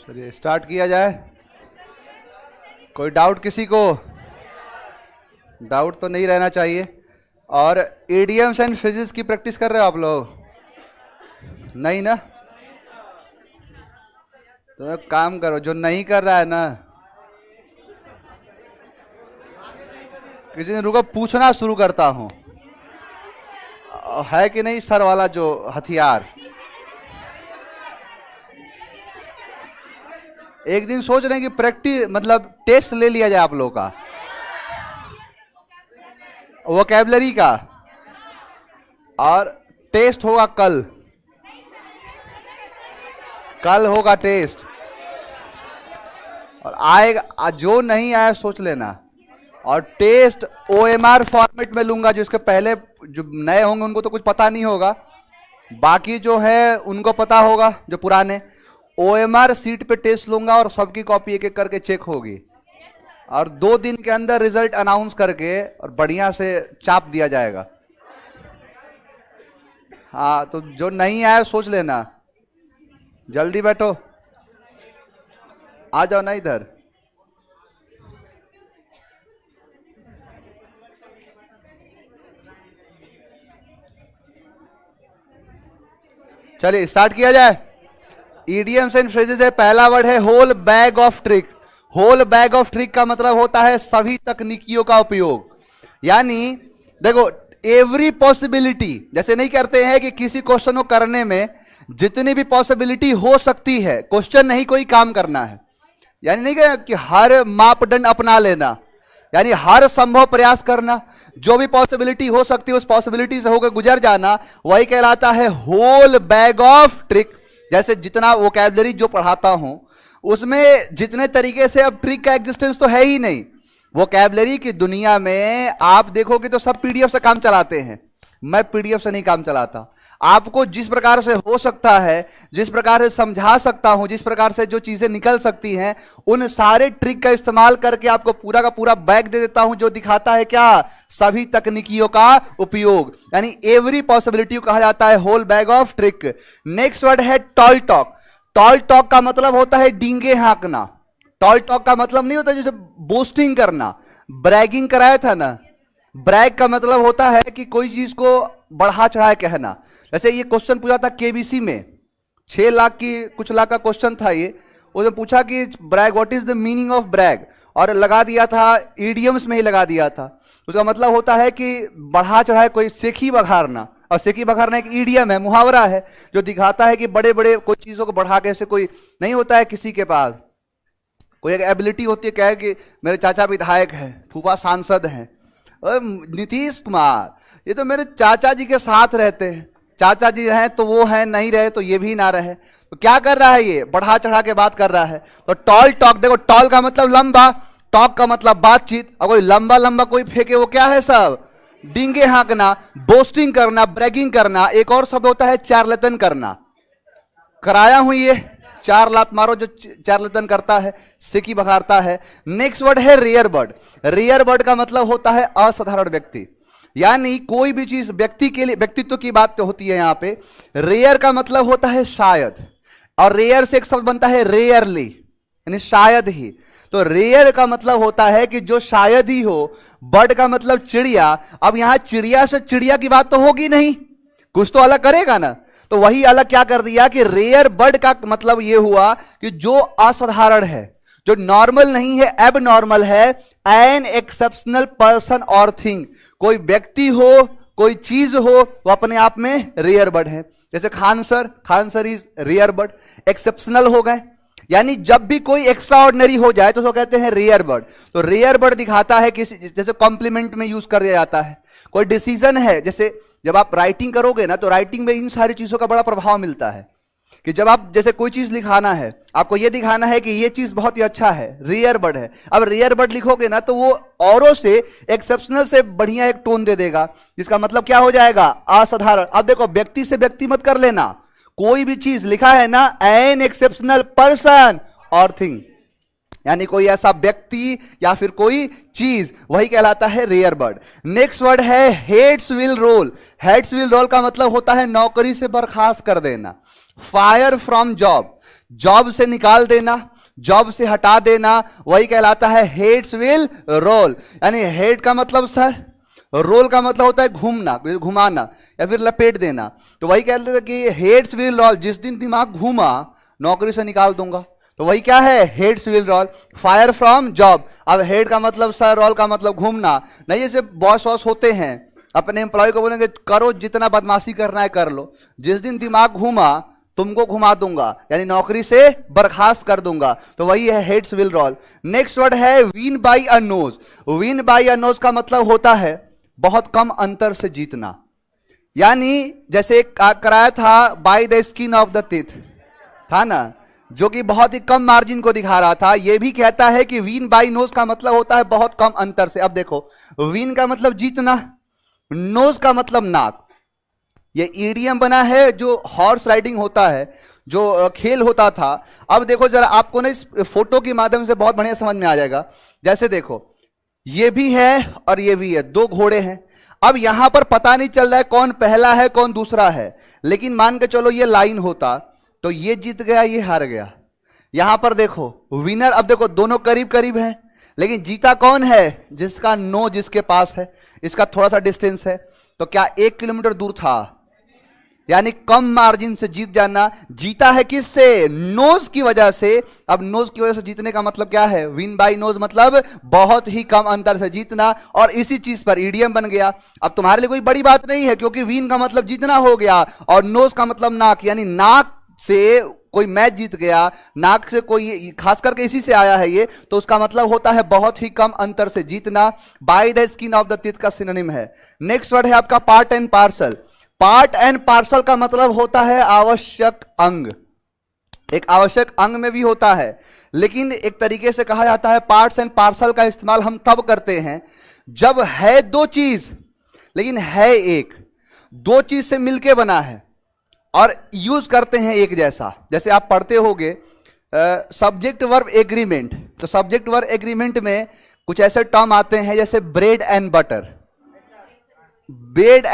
चलिए स्टार्ट किया जाए। कोई डाउट किसी को? डाउट तो नहीं रहना चाहिए। और इडियम्स एंड फ्रेजेस की प्रैक्टिस कर रहे हो आप लोग? नहीं ना? तो एक काम करो, जो नहीं कर रहा है ना, किसी ने रुको पूछना शुरू करता हूं, है कि नहीं सर वाला जो हथियार। एक दिन सोच रहे हैं कि प्रैक्टिस मतलब टेस्ट ले लिया जाए आप लोगों का वोकैबुलरी का, और टेस्ट होगा कल। कल होगा टेस्ट, और आएगा जो नहीं आया सोच लेना। और टेस्ट OMR फॉर्मेट में लूंगा। जो इसके पहले जो नए होंगे उनको तो कुछ पता नहीं होगा, बाकी जो है उनको पता होगा जो पुराने। OMR सीट पे टेस्ट लूंगा और सबकी कॉपी एक एक करके चेक होगी, और 2 दिन के अंदर रिजल्ट अनाउंस करके और बढ़िया से चाप दिया जाएगा। हाँ, तो जो नहीं आया सोच लेना। जल्दी बैठो, आ जाओ ना इधर। चलिए स्टार्ट किया जाए। इडियम्स एंड फ्रेजेस है। पहला वर्ड है whole bag of trick. Whole bag of trick का मतलब होता है सभी तकनीकियों का उपयोग। यानी देखो, एवरी पॉसिबिलिटी, जैसे नहीं करते हैं कि किसी क्वेश्चन को करने में जितनी भी पॉसिबिलिटी हो सकती है, क्वेश्चन नहीं कोई काम करना है। यानी नहीं कि हर मापदंड अपना लेना, यानी हर संभव प्रयास करना। जो भी पॉसिबिलिटी हो सकती है उस पॉसिबिलिटी से होकर गुजर जाना, वही कहलाता है होल बैग ऑफ ट्रिक। जैसे जितना वोकैबुलरी जो पढ़ाता हूं उसमें जितने तरीके से, अब ट्रिक का एग्जिस्टेंस तो है ही नहीं। वोकैबुलरी की दुनिया में आप देखोगे तो सब PDF से काम चलाते हैं। मैं PDF से नहीं काम चलाता। आपको जिस प्रकार से हो सकता है, जिस प्रकार से समझा सकता हूं, जिस प्रकार से जो चीजें निकल सकती हैं, उन सारे ट्रिक का इस्तेमाल करके आपको पूरा का पूरा बैग दे देता हूं, जो दिखाता है क्या, सभी तकनीकियों का उपयोग। यानी एवरी पॉसिबिलिटी को कहा जाता है whole bag of trick. Next word है टॉल टॉक। टॉल टॉक का मतलब होता है डींगे हाँकना। टॉल टॉक का मतलब नहीं होता जैसे बोस्टिंग करना, ब्रैगिंग कराया था ना। ब्रैग का मतलब होता है कि कोई चीज को बढ़ा चढ़ा कहना। जैसे ये क्वेश्चन पूछा था KBC में, 6 लाख की कुछ लाख का क्वेश्चन था ये। उसने पूछा कि brag, what is the meaning of brag, और लगा दिया था इडियम्स में ही लगा दिया था। उसका मतलब होता है कि बढ़ा चढ़ा कोई सेखी बघारना, और सेखी बघारना एक इडियम है, मुहावरा है, जो दिखाता है कि बड़े बड़े कोई चीजों को बढ़ा के, ऐसे कोई नहीं होता है किसी के पास कोई एक एबिलिटी होती है, कहे कि मेरे चाचा विधायक है, फूफा सांसद हैं। नीतीश कुमार, ये तो मेरे चाचा जी के साथ रहते हैं। चाचा जी हैं तो वो हैं, नहीं रहे तो ये भी ना रहे। तो क्या कर रहा है ये, बढ़ा चढ़ा के बात कर रहा है। तो टॉल टॉक, देखो टॉल का मतलब लंबा, टॉक का मतलब बातचीत। और कोई लंबा लंबा कोई फेंके वो क्या है, सब डींगे हाँकना, बोस्टिंग करना, ब्रैगिंग करना। एक और शब्द होता है चार्लतन करना। कराया हूं ये, 4 लात मारो जो चार्लतन करता है, सिकी बघारता है। नेक्स्ट वर्ड है रेयर बर्ड। रेयर बर्ड का मतलब होता है असाधारण व्यक्ति। यानी कोई भी चीज व्यक्ति के लिए, व्यक्तित्व की बात तो होती है यहां पे। रेयर का मतलब होता है शायद, और रेयर से एक शब्द बनता है रेयरली, यानी शायद ही। तो रेयर का मतलब होता है कि जो शायद ही हो। बर्ड का मतलब चिड़िया। अब यहां चिड़िया से चिड़िया की बात तो होगी नहीं, कुछ तो अलग करेगा ना। तो वही अलग क्या कर दिया कि रेयर बर्ड का मतलब यह हुआ कि जो असाधारण है, जो नॉर्मल नहीं है, एब नॉर्मल है। एन एक्सेप्शनल पर्सन और थिंग, कोई व्यक्ति हो, कोई चीज हो, वो अपने आप में रेयर बर्ड है। जैसे Khan sir is rare bird, exceptional हो गए। यानी जब भी कोई एक्स्ट्रा ऑर्डिनरी हो जाए तो उसको कहते हैं रेयर बर्ड। तो रेयर बर्ड दिखाता है किसी, जैसे कॉम्प्लीमेंट में यूज कर दिया जाता है। कोई डिसीजन है, जैसे जब आप राइटिंग करोगे ना, तो राइटिंग में इन सारी चीजों का बड़ा प्रभाव मिलता है। कि जब आप जैसे कोई चीज लिखाना है, आपको यह दिखाना है कि यह चीज बहुत ही अच्छा है, रेयर बर्ड है। अब रेयर बर्ड लिखोगे ना तो वो औरों से एक्सेप्शनल से बढ़िया एक टोन दे देगा, जिसका मतलब क्या हो जाएगा, असाधारण। अब देखो, व्यक्ति से व्यक्ति मत कर लेना। कोई भी चीज लिखा है ना, एन एक्सेप्शनल पर्सन और थिंग, यानी कोई ऐसा व्यक्ति या फिर कोई चीज, वही कहलाता है रेयर बर्ड। नेक्स्ट वर्ड है heads will roll. Heads will roll का मतलब होता है नौकरी से बर्खास्त कर देना, फायर फ्रॉम जॉब। जॉब से निकाल देना, जॉब से हटा देना, वही कहलाता है हेड्स विल रोल। यानी हेड का मतलब सर, रोल का मतलब होता है घूमना, घुमाना या फिर लपेट देना। तो वही कहते हैं कि हेड्स विल रोल, जिस दिन दिमाग घूमा नौकरी से निकाल दूंगा। तो वही क्या है, heads will roll, fire from job. अब हेड का मतलब सर, रोल का मतलब घूमना नहीं। जैसे बॉस वॉस होते हैं, अपने एम्प्लॉय को बोलेंगे करो जितना बदमाशी करना है कर लो, जिस दिन दिमाग घूमा तुमको घुमा दूंगा, यानी नौकरी से बर्खास्त कर दूंगा। तो वही है heads will roll. Next word है win by a nose. Win by a nose का मतलब होता है बहुत कम अंतर से जीतना। यानी जैसे एक कराया था by the skin of the teeth, था ना, जो कि बहुत ही कम मार्जिन को दिखा रहा था। यह भी कहता है कि विन बाय नोज का मतलब होता है बहुत कम अंतर से। अब देखो, विन का मतलब जीतना, नोज का मतलब नाक। ये ईडियम बना है जो हॉर्स राइडिंग होता है, जो खेल होता था। अब देखो जरा, आपको ना इस फोटो के माध्यम से बहुत बढ़िया समझ में आ जाएगा। जैसे देखो, ये भी है और ये भी है, दो घोड़े हैं। अब यहां पर पता नहीं चल रहा है कौन पहला है कौन दूसरा है, लेकिन मान के चलो ये लाइन होता तो ये जीत गया, ये हार गया। यहां पर देखो विनर, अब देखो दोनों करीब करीब हैं, लेकिन जीता कौन है, जिसका नो जिसके पास है, इसका थोड़ा सा डिस्टेंस है। तो क्या 1 किलोमीटर दूर था, यानी कम मार्जिन से जीत जाना। जीता है किससे, नोज की वजह से। अब नोज की वजह से जीतने का मतलब क्या है, विन बाय नोज मतलब बहुत ही कम अंतर से जीतना। और इसी चीज पर ईडियम बन गया। अब तुम्हारे लिए कोई बड़ी बात नहीं है, क्योंकि विन का मतलब जीतना हो गया और नोज का मतलब नाक, यानी नाक से कोई मैच जीत गया, नाक से कोई, खास करके इसी से आया है ये, तो उसका मतलब होता है बहुत ही कम अंतर से जीतना। By the skin of the teeth का सिनोनिम है। नेक्स्ट वर्ड है आपका part and parcel. Part and parcel का मतलब होता है आवश्यक अंग। एक आवश्यक अंग में भी होता है, लेकिन एक तरीके से कहा जाता है पार्ट्स एंड पार्सल का इस्तेमाल हम तब करते हैं जब है दो चीज लेकिन है एक, दो चीज से मिलके बना है और यूज करते हैं एक जैसा। जैसे आप पढ़ते होगे सब्जेक्ट वर्ब एग्रीमेंट, तो सब्जेक्ट वर्ब एग्रीमेंट में कुछ ऐसे टर्म आते हैं जैसे bread and butter. Bread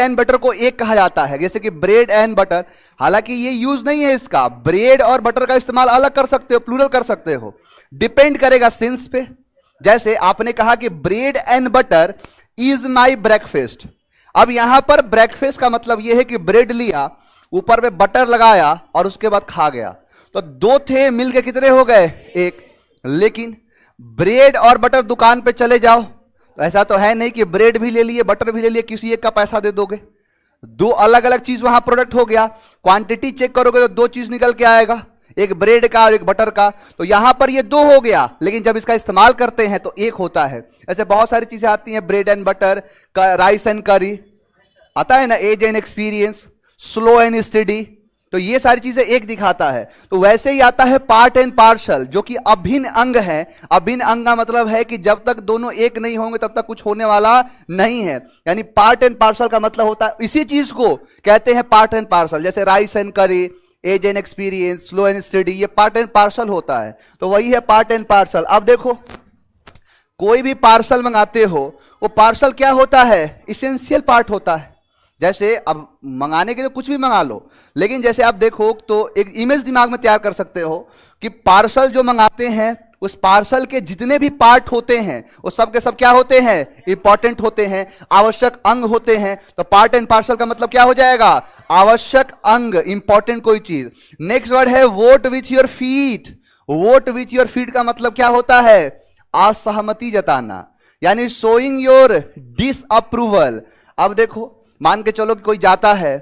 and butter को एक कहा जाता है, जैसे कि ब्रेड एंड बटर। हालांकि ये यूज नहीं है इसका, ब्रेड और बटर का इस्तेमाल अलग कर सकते हो, प्लूरल कर सकते हो, डिपेंड करेगा सेंस पे। जैसे आपने कहा कि bread and butter is my breakfast. अब यहां पर ब्रेकफास्ट का मतलब यह है कि ब्रेड लिया, ऊपर में बटर लगाया और उसके बाद खा गया, तो दो थे मिलके कितने हो गए, एक। लेकिन ब्रेड और बटर दुकान पे चले जाओ तो ऐसा तो है नहीं कि ब्रेड भी ले लिए बटर भी ले लिए, किसी एक का पैसा दे दोगे। दो अलग अलग चीज वहां प्रोडक्ट हो गया। क्वांटिटी चेक करोगे तो दो चीज निकल के आएगा, एक ब्रेड का और एक बटर का। तो यहां पर ये दो हो गया, लेकिन जब इसका इस्तेमाल करते हैं तो एक होता है। ऐसे बहुत सारी चीजें आती हैं, bread and butter, rice and curry आता है ना, age and experience, slow and study, तो ये सारी चीजें एक दिखाता है। तो वैसे ही आता है पार्ट एंड पार्सल, जो कि अभिन्न अंग है। अभिन्न अंग का मतलब है कि जब तक दोनों एक नहीं होंगे तब तक कुछ होने वाला नहीं है। यानी पार्ट एंड पार्सल का मतलब होता है, इसी चीज को कहते हैं पार्ट एंड पार्सल। जैसे rice and curry, age and experience, slow and study, ये पार्ट एंड पार्सल होता है। तो वही है पार्ट एंड पार्सल। अब देखो, कोई भी पार्सल मंगाते हो, वो पार्सल क्या होता है, इसेंशियल पार्ट होता है। जैसे अब मंगाने के लिए कुछ भी मंगा लो, लेकिन जैसे आप देखो तो एक इमेज दिमाग में तैयार कर सकते हो कि पार्सल जो मंगाते हैं, उस पार्सल के जितने भी पार्ट होते हैं वो सब के सब क्या होते हैं, इंपॉर्टेंट होते हैं, आवश्यक अंग होते हैं। तो पार्ट एंड पार्सल का मतलब क्या हो जाएगा, आवश्यक अंग, इंपॉर्टेंट कोई चीज। नेक्स्ट वर्ड है vote with your feet. Vote with your feet का मतलब क्या होता है, असहमति जताना, यानी शोइंग योर डिसअप्रूवल। अब देखो, मान के चलो कि कोई जाता है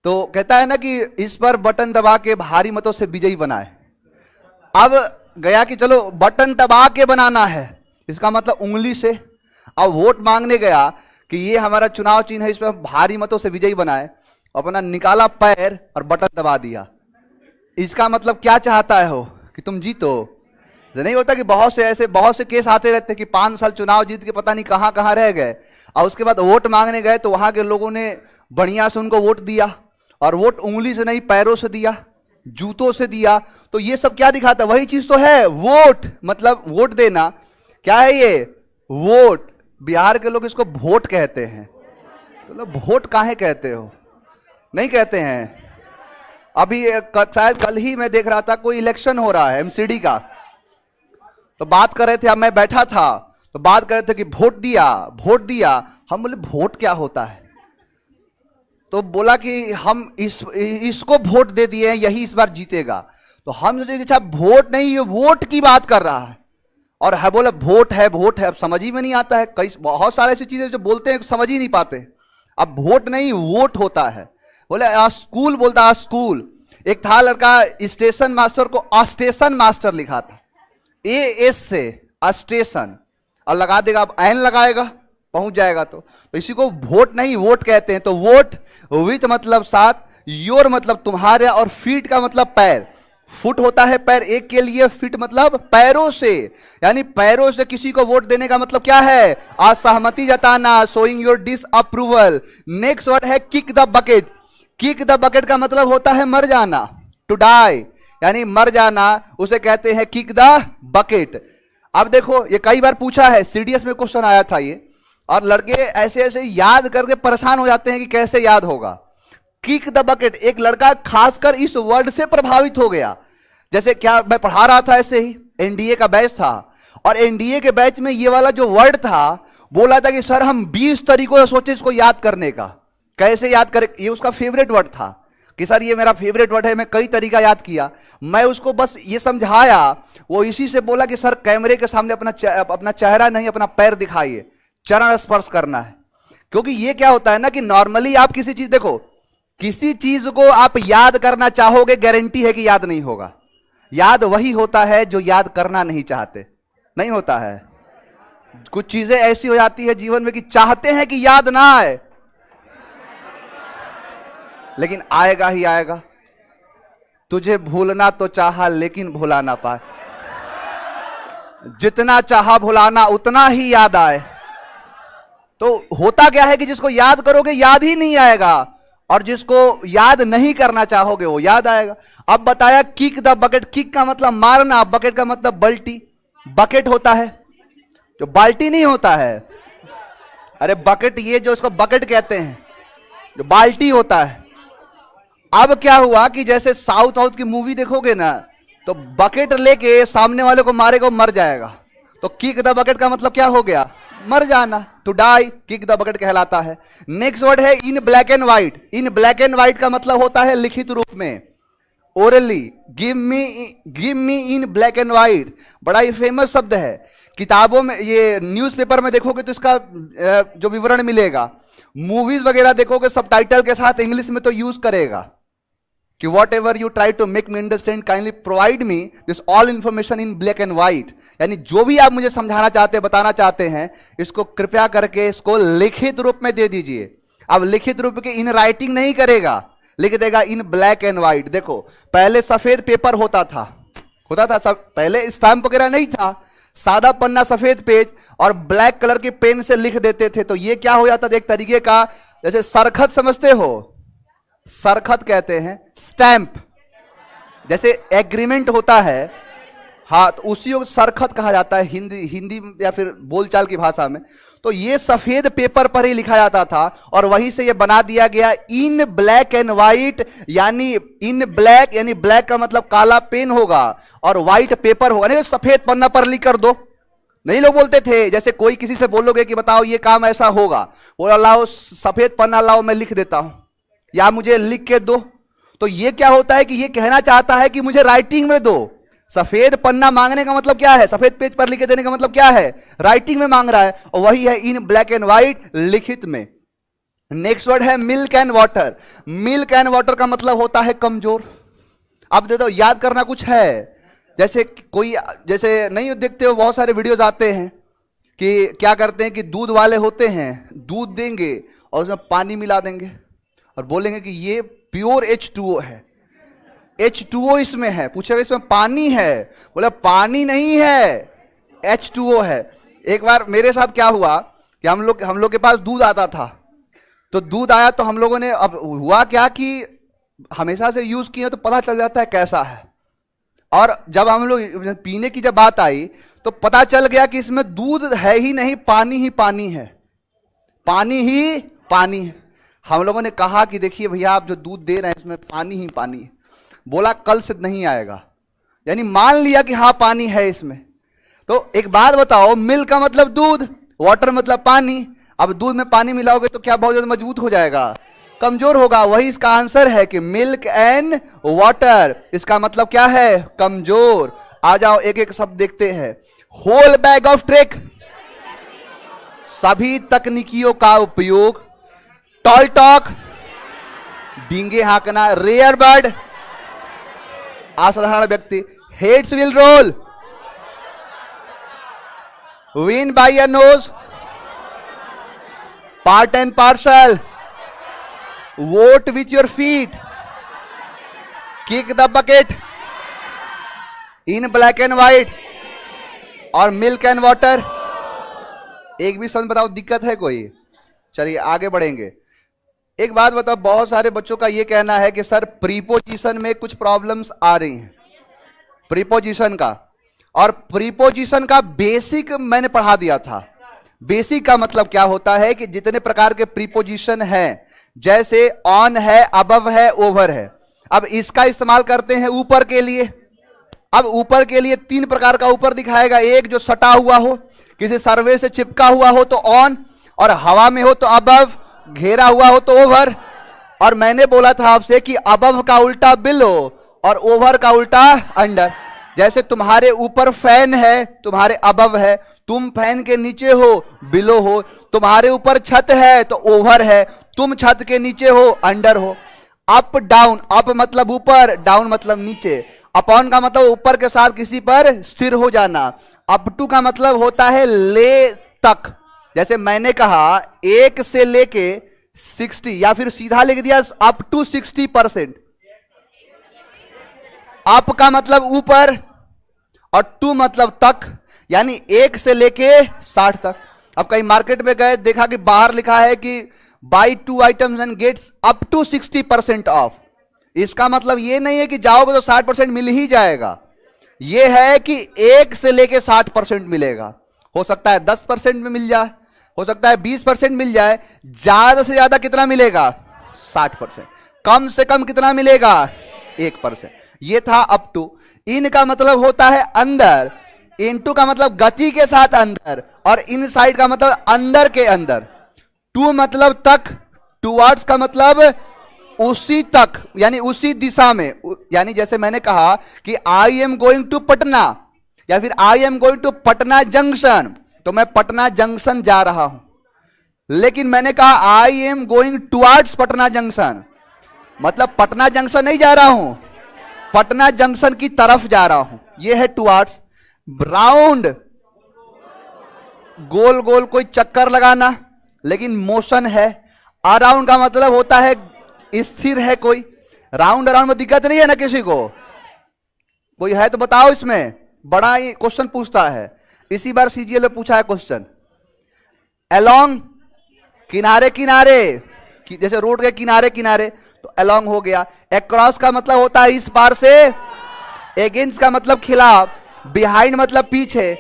तो कहता है ना कि इस पर बटन दबा के भारी मतों से विजयी बनाए। अब गया कि चलो बटन दबा के बनाना है, इसका मतलब उंगली से। अब वोट मांगने गया कि ये हमारा चुनाव चिन्ह है, इस पर भारी मतों से विजयी बनाए, अपना निकाला पैर और बटन दबा दिया। इसका मतलब क्या चाहता है हो, कि तुम जीतो। नहीं होता कि बहुत से केस आते रहते हैं कि 5 साल चुनाव जीत के पता नहीं कहां कहां रह गए, और उसके बाद वोट मांगने गए तो वहां के लोगों ने बढ़िया से उनको वोट दिया, और वोट उंगली से नहीं पैरों से दिया, जूतों से दिया। तो ये सब क्या दिखाता है, वही चीज तो है वोट, मतलब वोट देना। क्या है ये, वोट। बिहार के लोग इसको वोट कहते हैं। तो लोग वोट काहे कहते हो, नहीं कहते हैं, अभी शायद कल ही मैं देख रहा था, कोई इलेक्शन हो रहा है एमसीडी का, तो बात कर रहे थे, अब मैं बैठा था तो बात कर रहे थे कि वोट दिया वोट दिया। हम बोले वोट क्या होता है? तो बोला कि हम इसको वोट दे दिए, यही इस बार जीतेगा। तो हम सोचे कि अच्छा वोट नहीं, ये वोट की बात कर रहा है। और है बोला वोट है वोट है, अब समझ ही में नहीं आता है। कई बहुत सारे ऐसी चीजें जो बोलते हैं समझ ही नहीं पाते। अब वोट नहीं वोट होता है। बोले स्कूल, बोलता स्कूल। एक था लड़का स्टेशन मास्टर को स्टेशन मास्टर लिखा था, एस से स्टेशन, और लगा देगा, अब एन लगाएगा पहुंच जाएगा। तो इसी को वोट नहीं वोट कहते हैं। तो वोट विथ मतलब साथ, योर मतलब तुम्हारे, और फीट का मतलब पैर। फुट होता है पैर एक के लिए, फिट मतलब पैरों से, यानी पैरों से किसी को वोट देने का मतलब क्या है? असहमति जताना, showing your disapproval. Next word है kick the bucket. Kick the bucket का मतलब होता है मर जाना, टू डाई, यानी मर जाना, उसे कहते हैं किक द बकेट। अब देखो ये कई बार पूछा है, सीडीएस में क्वेश्चन आया था ये, और लड़के ऐसे ऐसे याद करके परेशान हो जाते हैं कि कैसे याद होगा। किक द बकेट, एक लड़का खासकर इस वर्ड से प्रभावित हो गया। जैसे क्या मैं पढ़ा रहा था, ऐसे ही एनडीए का बैच था, और एनडीए के बैच में ये वाला जो वर्ड था, बोला था कि सर हम 20 तरीकों से सोचे इसको याद करने का, कैसे याद करें। ये उसका फेवरेट वर्ड था कि सर ये मेरा फेवरेट वर्ड है, मैं कई तरीका याद किया। मैं उसको बस ये समझाया, वो इसी से बोला कि सर कैमरे के सामने अपना चेहरा नहीं, अपना पैर दिखाइए, चरण स्पर्श करना है। क्योंकि ये क्या होता है ना कि नॉर्मली आप किसी चीज, देखो किसी चीज को आप याद करना चाहोगे, गारंटी है कि याद नहीं होगा। याद वही होता है जो याद करना नहीं चाहते, नहीं होता है। कुछ चीजें ऐसी हो जाती है जीवन में कि चाहते हैं कि याद ना आए, लेकिन आएगा ही आएगा। तुझे भूलना तो चाहा लेकिन भुला ना पाए, जितना चाहा भुलाना उतना ही याद आए। तो होता क्या है कि जिसको याद करोगे याद ही नहीं आएगा, और जिसको याद नहीं करना चाहोगे वो याद आएगा। अब बताया किक द बकेट, किक का मतलब मारना, बकेट का मतलब बाल्टी। बकेट होता है जो बाल्टी नहीं होता है, अरे बकेट, ये जो इसको बकेट कहते हैं, जो बाल्टी होता है। अब क्या हुआ कि जैसे साउथ की मूवी देखोगे ना, तो बकेट लेके सामने वाले को मारेगा, मर जाएगा। तो किक द बकेट का मतलब क्या हो गया? मर जाना, to die, kick the bucket कहलाता है। नेक्स्ट वर्ड है in black and white. In black and white का मतलब होता है लिखित रूप में, orally. Give me in black and white, बड़ा ही फेमस शब्द है। किताबों में, ये न्यूज़पेपर में देखोगे तो इसका जो विवरण मिलेगा। मूवीज वगैरह देखोगे सबटाइटल के साथ इंग्लिश में तो यूज करेगा कि whatever you try to make me understand kindly provide me this all information in black and white. यानी जो भी आप मुझे समझाना चाहते हैं, बताना चाहते हैं, इसको कृपया करके इसको लिखित रूप में दे दीजिए। अब लिखित रूप के इन राइटिंग नहीं करेगा, लिख देगा इन ब्लैक एंड व्हाइट। देखो पहले सफेद पेपर होता था सब, पहले स्टैम्प वगैरह नहीं था, सादा पन्ना सफेद पेज, और ब्लैक कलर के पेन से लिख देते थे। तो ये क्या हो जाता था, एक तरीके का, जैसे सरखत समझते हो, सरखत कहते हैं स्टैंप, जैसे एग्रीमेंट होता है, हाँ, तो उसी को सरखत कहा जाता है हिंदी या फिर बोलचाल की भाषा में। तो ये सफेद पेपर पर ही लिखा जाता था, और वहीं से ये बना दिया गया इन ब्लैक एंड व्हाइट। यानी इन ब्लैक, यानी ब्लैक का मतलब काला पेन होगा, और व्हाइट पेपर होगा। नहीं, सफेद पन्ना पर लिख कर दो, नहीं लोग बोलते थे। जैसे कोई किसी से बोलोगे कि बताओ ये काम ऐसा होगा, बोला लाओ सफेद पन्ना लाओ, मैं लिख देता हूं, या मुझे लिख के दो। तो ये क्या होता है कि ये कहना चाहता है कि मुझे राइटिंग में दो। सफेद पन्ना मांगने का मतलब क्या है, सफेद पेज पर लिख के देने का मतलब क्या है, राइटिंग में मांग रहा है, और वही है इन ब्लैक एंड व्हाइट, लिखित में। नेक्स्ट वर्ड है milk and water. Milk and water का मतलब होता है कमजोर। अब दे दो, याद करना कुछ है, जैसे कोई, जैसे नहीं देखते हो बहुत सारे वीडियोज आते हैं कि क्या करते हैं कि दूध वाले होते हैं, दूध देंगे और उसमें पानी मिला देंगे और बोलेंगे कि ये प्योर H2O है, H2O इसमें है। पूछेगा इसमें पानी है, बोला पानी नहीं है, H2O है। एक बार मेरे साथ क्या हुआ कि हम लोग के पास दूध आता था, तो दूध आया तो हम लोगों ने, अब हुआ क्या कि हमेशा से यूज किए तो पता चल जाता है कैसा है, और जब हम लोग पीने की जब बात आई तो पता चल गया कि इसमें दूध है ही नहीं, पानी ही पानी है, पानी ही पानी है। हम लोगों ने कहा कि देखिए भैया आप जो दूध दे रहे हैं इसमें पानी ही पानी है। बोला कल से नहीं आएगा, यानी मान लिया कि हाँ पानी है इसमें। तो एक बात बताओ, मिल्क का मतलब दूध, वाटर मतलब पानी। अब दूध में पानी मिलाओगे तो क्या बहुत ज्यादा मजबूत हो जाएगा? कमजोर होगा। वही इसका आंसर है कि मिल्क एंड वाटर, इसका मतलब क्या है? कमजोर। आ जाओ एक एक शब्द देखते हैं। होल बैग ऑफ ट्रिक, सभी तकनीकियों का उपयोग। टॉय टॉक, डींगे हाँकना। रेयर बर्ड, असाधारण व्यक्ति। Heads will roll, win by your nose. Part and parcel, vote with your feet. Kick the bucket, in black and white. और मिल्क एंड वाटर। एक भी समझ बताओ, दिक्कत है कोई? चलिए आगे बढ़ेंगे। एक बात बताओ, बहुत सारे बच्चों का यह कहना है कि सर प्रीपोजिशन में कुछ प्रॉब्लम्स आ रही हैं, प्रीपोजिशन का। और प्रीपोजिशन का बेसिक मैंने पढ़ा दिया था। बेसिक का मतलब क्या होता है कि जितने प्रकार के प्रीपोजिशन हैं, जैसे ऑन है, अबव है, ओवर है। अब इसका इस्तेमाल करते हैं ऊपर के लिए। अब ऊपर के लिए तीन प्रकार का ऊपर दिखाएगा। एक जो सटा हुआ हो, किसी सर्वे से चिपका हुआ हो तो ऑन, और हवा में हो तो अबव, घेरा हुआ हो तो ओवर। और मैंने बोला था आपसे कि अबव का उल्टा बिलो और ओवर का उल्टा अंडर। जैसे तुम्हारे ऊपर फैन है, तुम्हारे अबव है। तुम फैन के नीचे हो, बिलो हो। तुम्हारे ऊपर छत है तो ओवर है, तुम छत के नीचे हो, अंडर हो। अप डाउन, अप मतलब ऊपर, डाउन मतलब नीचे। अपॉन का मतलब ऊपर के साथ किसी पर स्थिर हो जाना। अप टू का मतलब होता है ले तक। जैसे मैंने कहा 1 से लेके 60, या फिर सीधा लिख दिया अप टू 60%। अप का मतलब ऊपर और टू मतलब तक, यानी 1 से लेके 60 तक। अब कहीं मार्केट में गए, देखा कि बाहर लिखा है कि buy 2 items and gets up to 60% off. इसका मतलब यह नहीं है कि जाओगे तो 60% मिल ही जाएगा। यह है कि 1 से लेके 60% मिलेगा। हो सकता है 10% में मिल जाए, हो सकता है 20% मिल जाए। ज्यादा से ज्यादा कितना मिलेगा? 60%। कम से कम कितना मिलेगा? 1%। ये था अप टू। इन का मतलब होता है अंदर, इनटू का मतलब गति के साथ अंदर, और इनसाइड का मतलब अंदर के अंदर। टू मतलब तक, टूवर्ड्स का मतलब उसी तक, यानी उसी दिशा में। यानी जैसे मैंने कहा कि I am going to Patna, या फिर I am going to Patna junction, तो मैं पटना जंक्शन जा रहा हूं। लेकिन मैंने कहा आई am going towards Patna junction, मतलब पटना जंक्शन नहीं जा रहा हूं, पटना जंक्शन की तरफ जा रहा हूं। यह है टुवर्ड्स। राउंड, गोल गोल कोई चक्कर लगाना, लेकिन मोशन है। अराउंड का मतलब होता है स्थिर है कोई। राउंड अराउंड में दिक्कत नहीं है ना किसी को? कोई है तो बताओ। इसमें बड़ा ही क्वेश्चन पूछता है। इसी बार सीजीएल में पूछा है क्वेश्चन। अलोंग, किनारे किनारे, जैसे रोड के किनारे किनारे, तो अलोंग हो गया। अक्रॉस का मतलब होता है इस पार से, अगेंस्ट का मतलब खिलाफ, बिहाइंड मतलब पीछे,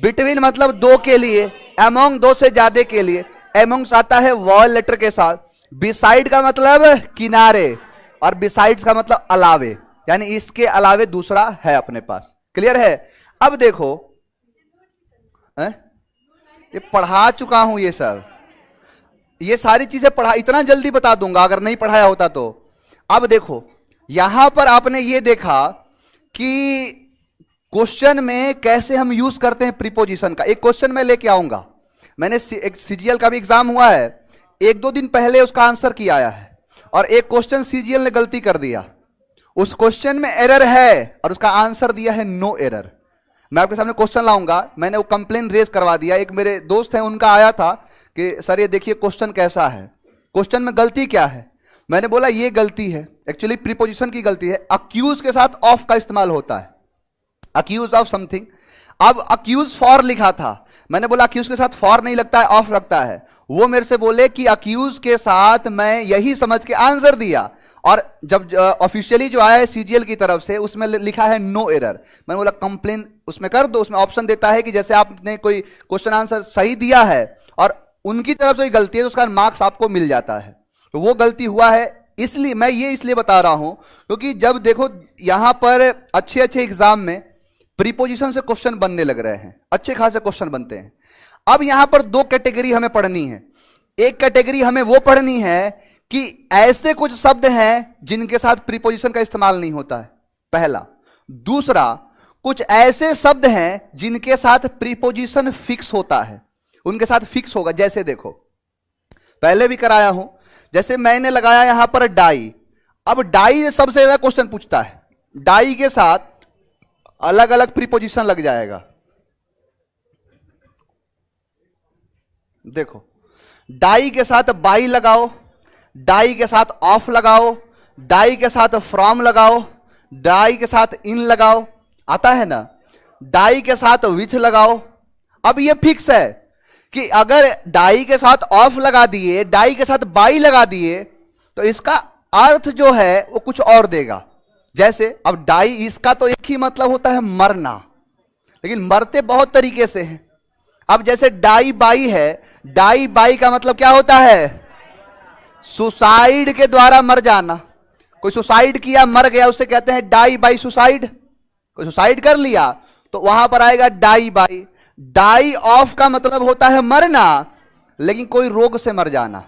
बिटवीन मतलब दो के लिए, अमोंग दो से ज्यादा के लिए। अमोंग्स आता है वॉल लेटर के साथ। बिसाइड का मतलब किनारे, और बिसाइड्स का मतलब अलावे, यानी इसके अलावे दूसरा है अपने पास। क्लियर है? अब देखो, ये पढ़ा चुका हूं, ये सब, ये सारी चीजें पढ़ा, इतना जल्दी बता दूंगा अगर नहीं पढ़ाया होता तो। अब देखो, यहां पर आपने ये देखा कि क्वेश्चन में कैसे हम यूज करते हैं प्रीपोजिशन का। एक क्वेश्चन मैं लेके आऊंगा, मैंने एक सीजीएल का भी एग्जाम हुआ है, 1-2 दिन पहले उसका आंसर किया आया है। और एक क्वेश्चन सीजीएल ने गलती कर दिया, उस क्वेश्चन में एरर है और उसका आंसर दिया है नो एरर। मैं आपके सामने क्वेश्चन लाऊंगा, मैंने वो कंप्लेन रेज करवा दिया। एक मेरे दोस्त हैं, उनका आया था कि सर ये देखिए क्वेश्चन कैसा है, क्वेश्चन में गलती क्या है। मैंने बोला ये गलती है, एक्चुअली प्रीपोजिशन की गलती है। अक्यूज के साथ ऑफ का इस्तेमाल होता है, अक्यूज ऑफ समथिंग। अब अक्यूज फॉर लिखा था, मैंने बोला अक्यूज के साथ फॉर नहीं लगता है, ऑफ लगता है। वो मेरे से बोले कि अक्यूज के साथ मैं यही समझ के आंसर दिया, और जब ऑफिशियली जो आया है सीजीएल की तरफ से उसमें लिखा है नो एरर। मैंने बोला कंप्लेन उसमें कर दो, उसमें ऑप्शन देता है कि जैसे आपने कोई क्वेश्चन आंसर सही दिया है और उनकी तरफ से गलती है तो उसका मार्क्स आपको मिल जाता है। तो वो गलती हुआ है, इसलिए मैं ये इसलिए बता रहा हूं क्योंकि जब देखो यहां पर अच्छे अच्छे एग्जाम में प्रीपोजिशन से क्वेश्चन बनने लग रहे हैं, अच्छे खासे क्वेश्चन बनते हैं। अब यहां पर दो कैटेगरी हमें पढ़नी है। एक कैटेगरी हमें वो पढ़नी है कि ऐसे कुछ शब्द हैं जिनके साथ प्रीपोजिशन का इस्तेमाल नहीं होता है, पहला। दूसरा, कुछ ऐसे शब्द हैं जिनके साथ प्रीपोजिशन फिक्स होता है, उनके साथ फिक्स होगा। जैसे देखो, पहले भी कराया हूं, जैसे मैंने लगाया यहां पर डाई। अब डाई सबसे ज्यादा क्वेश्चन पूछता है, डाई के साथ अलग अलग प्रीपोजिशन लग जाएगा। देखो, डाई के साथ बाई लगाओ, डाई के साथ ऑफ लगाओ, डाई के साथ फ्रॉम लगाओ, डाई के साथ इन लगाओ, आता है ना। डाई के साथ विथ लगाओ। अब ये फिक्स है कि अगर डाई के साथ ऑफ लगा दिए, डाई के साथ बाई लगा दिए, तो इसका अर्थ जो है वो कुछ और देगा। जैसे अब डाई, इसका तो एक ही मतलब होता है मरना, लेकिन मरते बहुत तरीके से हैं। अब जैसे डाई बाई है, डाई बाई का मतलब क्या होता है? सुसाइड के द्वारा मर जाना। कोई सुसाइड किया, मर गया, उसे कहते हैं डाई बाई सुसाइड। कोई सुसाइड कर लिया तो वहां पर आएगा डाई बाई। डाई ऑफ का मतलब होता है मरना, लेकिन कोई रोग से मर जाना।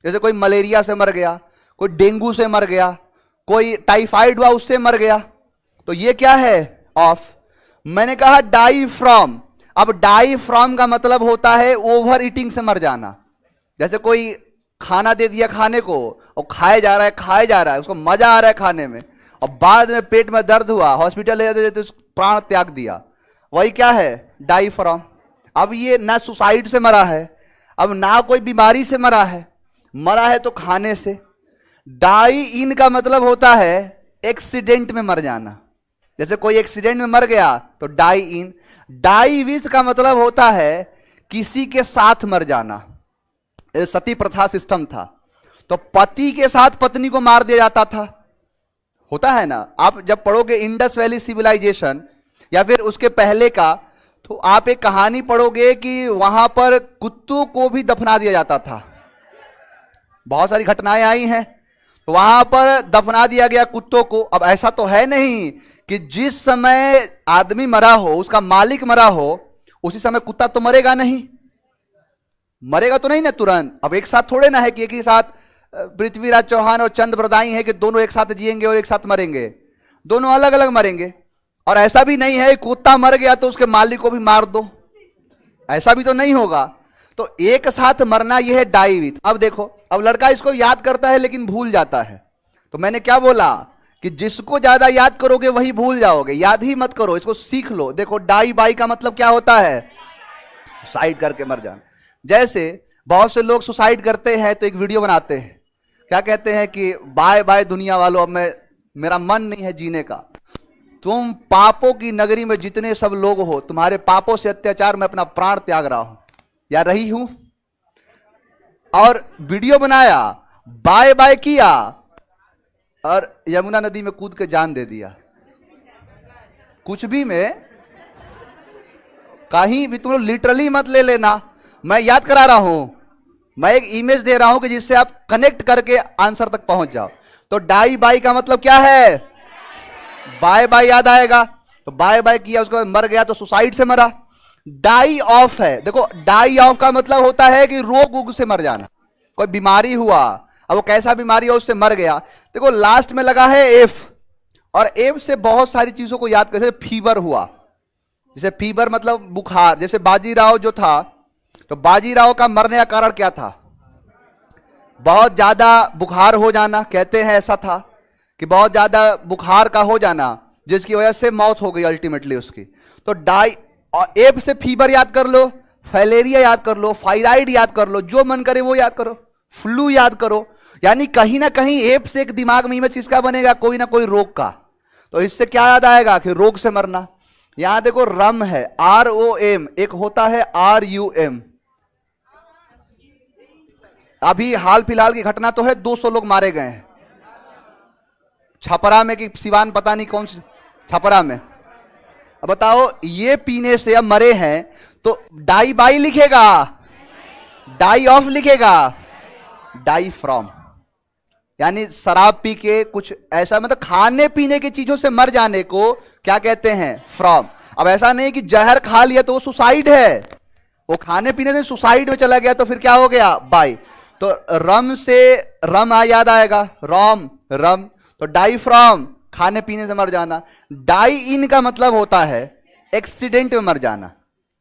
जैसे कोई मलेरिया से मर गया, कोई डेंगू से मर गया, कोई टाइफाइड हुआ उससे मर गया, तो ये क्या है? ऑफ। मैंने कहा डाई फ्रॉम। अब डाई फ्रॉम का मतलब होता है ओवर ईटिंग से मर जाना। जैसे कोई खाना दे दिया खाने को और खाए जा रहा है, खाए जा रहा है, उसको मजा आ रहा है खाने में, और बाद में पेट में दर्द हुआ, हॉस्पिटल ले जाते तो प्राण त्याग दिया, वही क्या है? Die from. अब ये ना सुसाइड से मरा है, अब ना कोई बीमारी से मरा है, मरा है तो खाने से। डाई इन का मतलब होता है एक्सीडेंट में मर जाना। जैसे कोई एक्सीडेंट में मर गया तो डाई इन। डाई विच का मतलब होता है किसी के साथ मर जाना। सती प्रथा सिस्टम था, तो पति के साथ पत्नी को मार दिया जाता था, होता है ना। आप जब पढ़ोगे इंडस वैली सिविलाइजेशन या फिर उसके पहले का, तो आप एक कहानी पढ़ोगे कि वहां पर कुत्तों को भी दफना दिया जाता था। बहुत सारी घटनाएं आई हैं, तो वहां पर दफना दिया गया कुत्तों को। अब ऐसा तो है नहीं कि जिस समय आदमी मरा हो, उसका मालिक मरा हो, उसी समय कुत्ता तो मरेगा नहीं, मरेगा तो नहीं ना तुरंत। अब एक साथ थोड़े ना है कि एक ही साथ पृथ्वीराज चौहान और चंद बरदाई है कि दोनों एक साथ जिएंगे और एक साथ मरेंगे, दोनों अलग अलग मरेंगे। और ऐसा भी नहीं है कुत्ता मर गया तो उसके मालिक को भी मार दो, ऐसा भी तो नहीं होगा। तो एक साथ मरना यह है डाई विथ। अब देखो, अब लड़का इसको याद करता है लेकिन भूल जाता है, तो मैंने क्या बोला कि जिसको ज्यादा याद करोगे वही भूल जाओगे। याद ही मत करो, इसको सीख लो। देखो, डाई बाई का मतलब क्या होता है? सुसाइड करके मर जाना। जैसे बहुत से लोग सुसाइड करते हैं तो एक वीडियो बनाते हैं, क्या कहते हैं कि बाय बाय दुनिया वालों, अब मेरा मन नहीं है जीने का। तुम पापों की नगरी में जितने सब लोग हो, तुम्हारे पापों से अत्याचार, मैं अपना प्राण त्याग रहा हूं या रही हूं। और वीडियो बनाया, बाय बाय किया और यमुना नदी में कूद के जान दे दिया। कुछ भी में कहीं भी, तुम लोग लिटरली मत ले लेना, मैं याद करा रहा हूं, मैं एक इमेज दे रहा हूं कि जिससे आप कनेक्ट करके आंसर तक पहुंच जाओ। तो डाई बाई का मतलब क्या है? बाय बाय याद आएगा, तो बाय बाय किया, उसके बाद मर गया तो सुसाइड से मरा। डाई ऑफ है, देखो डाई ऑफ का मतलब होता है कि रोग उग से मर जाना, कोई बीमारी हुआ, अब वो कैसा बीमारी हो उससे मर गया। देखो लास्ट में लगा है एफ, और एफ से बहुत सारी चीजों को याद कर, जैसे फीवर हुआ, जैसे फीवर मतलब बुखार। जैसे बाजीराव जो था, तो बाजीराव का मरने का कारण क्या था? बहुत ज्यादा बुखार हो जाना, कहते हैं ऐसा था कि बहुत ज्यादा बुखार का हो जाना, जिसकी वजह से मौत हो गई अल्टीमेटली उसकी। तो डाई और एफ से फीवर याद कर लो, फैलेरिया याद कर लो, थायराइड याद कर लो, जो मन करे वो याद करो, फ्लू याद करो। यानी कहीं ना कहीं एफ से एक दिमाग में इमेज किसका बनेगा? कोई ना कोई रोग का। तो इससे क्या याद आएगा? कि रोग से मरना। यहां देखो रम है, ROM, एक होता है RUM। अभी हाल फिलहाल की घटना तो है, 200 लोग मारे गए हैं छपरा में, कि सिवान पता नहीं कौन सी छपरा में। अब बताओ, ये पीने से अब मरे हैं, तो डाई बाई लिखेगा, डाई ऑफ लिखेगा, डाई फ्रॉम। यानी शराब पी के कुछ ऐसा, मतलब खाने पीने की चीजों से मर जाने को क्या कहते हैं? फ्रॉम। अब ऐसा नहीं कि जहर खा लिया तो वो सुसाइड है, वो खाने पीने से सुसाइड में चला गया तो फिर क्या हो गया? बाई। तो रम से रम याद आएगा, रॉम रम, तो डाई फ्रॉम खाने पीने से मर जाना। डाई इन का मतलब होता है एक्सीडेंट में मर जाना,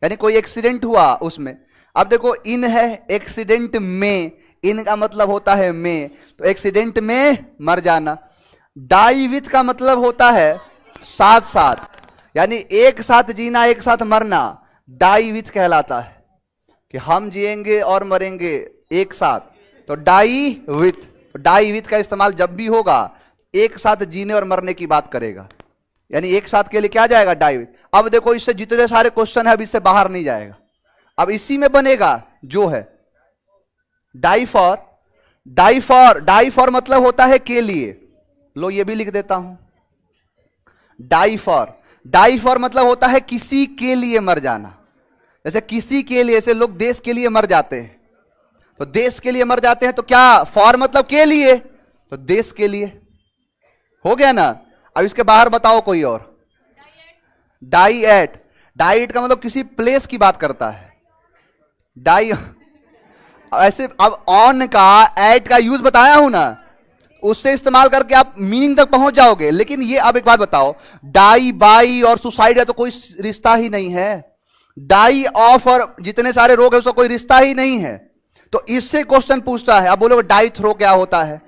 यानी कोई एक्सीडेंट हुआ उसमें। अब देखो इन है एक्सीडेंट में, इन का मतलब होता है में, तो एक्सीडेंट में मर जाना। डाई विथ का मतलब होता है साथ साथ, यानी एक साथ जीना एक साथ मरना, डाई विथ कहलाता है कि हम जिएंगे और मरेंगे एक साथ, तो डाई विथ। तो डाई विथ का इस्तेमाल जब भी होगा एक साथ जीने और मरने की बात करेगा, यानी एक साथ के लिए क्या जाएगा? Die with. अब देखो इससे जितने सारे क्वेश्चन है अब इससे बाहर नहीं जाएगा, अब इसी में बनेगा जो है die for. Die for, die for मतलब होता है के लिए, लो ये भी लिख देता हूं। डाई फॉर, डाई फॉर मतलब होता है किसी के लिए मर जाना, जैसे किसी के लिए, जैसे लोग देश के लिए मर जाते हैं, तो देश के लिए मर जाते हैं तो क्या? फॉर मतलब के लिए, तो देश के लिए हो गया ना। अब इसके बाहर बताओ कोई और। डाई एट, डाई एट का मतलब किसी प्लेस की बात करता है। डाई ऐसे, अब ऑन का एट का यूज बताया हूं ना, उससे इस्तेमाल करके आप मीनिंग तक पहुंच जाओगे। लेकिन ये अब एक बात बताओ, डाई बाई और सुसाइड है तो कोई रिश्ता ही नहीं है। डाई ऑफ और जितने सारे रोग है उसका कोई रिश्ता ही नहीं है, तो इससे क्वेश्चन पूछता है। अब बोलोगे डाई थ्रो क्या होता है?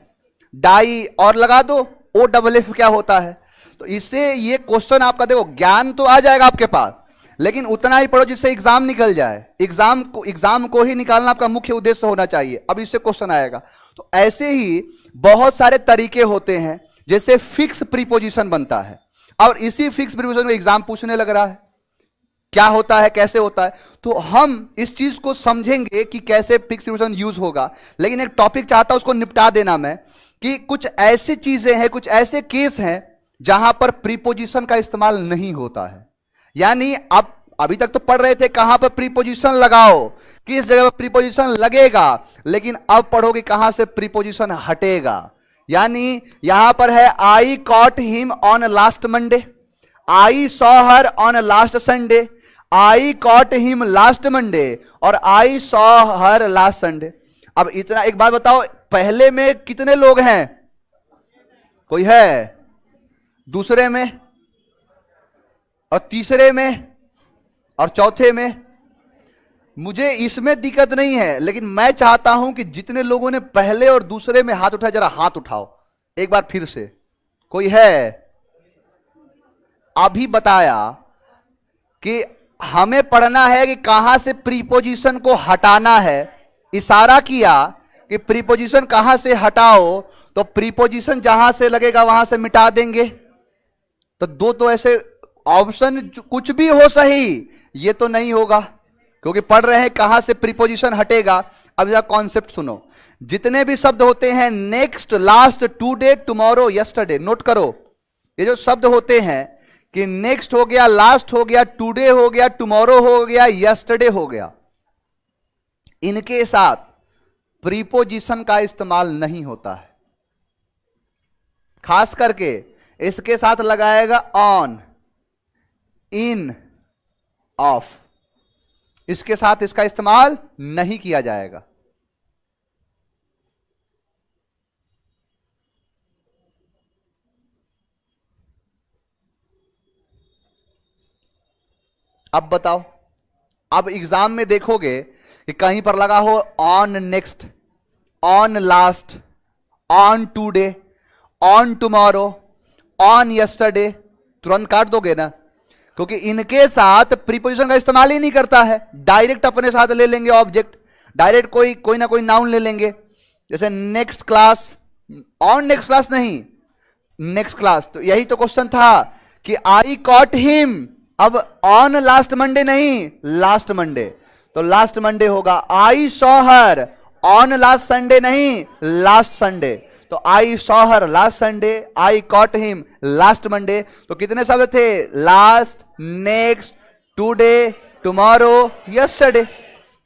डाई और लगा दो, ओ डबल एफ क्या होता है? तो इससे ये क्वेश्चन आपका, देखो ज्ञान तो आ जाएगा आपके पास, लेकिन उतना ही पढ़ो जिससे एग्जाम निकल जाए। एग्जाम को ही निकालना आपका मुख्य उद्देश्य होना चाहिए। अब इससे क्वेश्चन आएगा। तो ऐसे ही बहुत सारे तरीके होते हैं, जैसे फिक्स प्रीपोजिशन बनता है, और इसी फिक्स प्रीपोजिशन में एग्जाम पूछने लग रहा है क्या होता है, कैसे होता है। तो हम इस चीज को समझेंगे कि कैसे फिक्स प्रीपोजिशन यूज होगा। लेकिन एक टॉपिक चाहता हूं उसको निपटा देना मैं, कि कुछ ऐसी चीजें हैं, कुछ ऐसे केस हैं जहां पर प्रीपोजिशन का इस्तेमाल नहीं होता है। यानी अब अभी तक तो पढ़ रहे थे कहां पर प्रीपोजिशन लगाओ, किस जगह पर प्रीपोजिशन लगेगा, लेकिन अब पढ़ोगे कहां से प्रीपोजिशन हटेगा। यानी यहां पर है I caught him on last Monday, I saw her on last Sunday, I caught him last Monday और I saw her last Sunday. अब इतना, एक बात बताओ, पहले में कितने लोग हैं? कोई है? दूसरे में और तीसरे में और चौथे में? मुझे इसमें दिक्कत नहीं है, लेकिन मैं चाहता हूं कि जितने लोगों ने पहले और दूसरे में हाथ उठाया, जरा हाथ उठाओ एक बार फिर से। कोई है? अभी बताया कि हमें पढ़ना है कि कहां से प्रीपोजिशन को हटाना है, इशारा किया कि प्रीपोजिशन कहां से हटाओ, तो प्रीपोजिशन जहां से लगेगा वहां से मिटा देंगे। तो दो तो ऐसे ऑप्शन कुछ भी हो सही, ये तो नहीं होगा, क्योंकि पढ़ रहे हैं कहां से प्रीपोजिशन हटेगा। अब जरा कॉन्सेप्ट सुनो। जितने भी शब्द होते हैं next, last, today, tomorrow, yesterday, note करो। ये जो शब्द होते हैं कि नेक्स्ट हो गया, लास्ट हो गया, टुडे हो गया, टुमारो हो गया, यस्टरडे हो गया, इनके साथ प्रीपोजिशन का इस्तेमाल नहीं होता है। खास करके इसके साथ लगाएगा ऑन, इन, ऑफ, इसके साथ इसका इस्तेमाल नहीं किया जाएगा। अब बताओ, अब एग्जाम में देखोगे कि कहीं पर लगा हो on next, on last, on today, on tomorrow, on yesterday, तुरंत काट दोगे ना, क्योंकि इनके साथ प्रीपोजिशन का इस्तेमाल ही नहीं करता है। डायरेक्ट अपने साथ ले लेंगे ऑब्जेक्ट, डायरेक्ट कोई ना कोई नाउन ले लेंगे, जैसे next class, on next class नहीं, नेक्स्ट क्लास। तो यही तो क्वेश्चन था कि आई कॉट हिम, अब ऑन लास्ट मंडे नहीं, लास्ट मंडे, तो लास्ट मंडे होगा। आई saw her, on last Sunday नहीं, लास्ट संडे, तो आई saw her last Sunday, I caught him last Monday. तो कितने शब्द थे? Last, next, today, tomorrow, yesterday.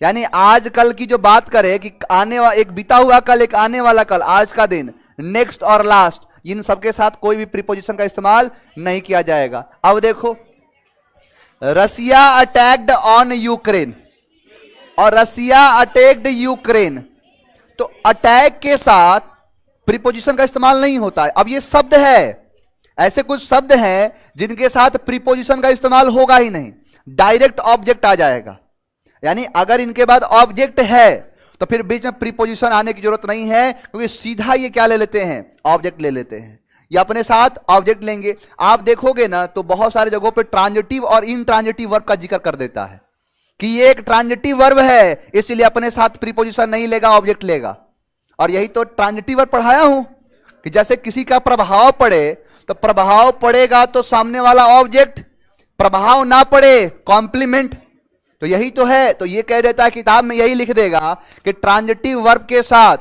यानी आज कल की जो बात करें कि आने वाला, एक बीता हुआ कल, एक आने वाला कल, आज का दिन, नेक्स्ट और लास्ट, इन सबके साथ कोई भी प्रीपोजिशन का इस्तेमाल नहीं किया जाएगा। अब देखो, रसिया अटैक्ड ऑन यूक्रेन और रसिया अटैक्ड यूक्रेन, तो अटैक के साथ प्रीपोजिशन का इस्तेमाल नहीं होता है। अब ये शब्द है, ऐसे कुछ शब्द हैं जिनके साथ प्रीपोजिशन का इस्तेमाल होगा ही नहीं, डायरेक्ट ऑब्जेक्ट आ जाएगा। यानी अगर इनके बाद ऑब्जेक्ट है तो फिर बीच में प्रीपोजिशन आने की जरूरत नहीं है, क्योंकि सीधा ये क्या ले लेते हैं, ऑब्जेक्ट ले लेते हैं। ये अपने साथ ऑब्जेक्ट लेंगे। आप देखोगे ना तो बहुत सारे जगहों पे ट्रांजिटिव और इनट्रांजिटिव वर्ब का जिक्र कर देता है कि ये एक ट्रांजिटिव वर्ब है, इसलिए अपने साथ प्रीपोजिशन नहीं लेगा, ऑब्जेक्ट लेगा। और यही तो ट्रांजिटिव वर्ब पढ़ाया हूं कि जैसे किसी का प्रभाव पड़े तो प्रभाव पड़ेगा तो सामने वाला ऑब्जेक्ट, प्रभाव ना पड़े कॉम्प्लीमेंट, तो यही तो है। तो ये कह देता है किताब में, यही लिख देगा कि ट्रांजिटिव वर्ब के साथ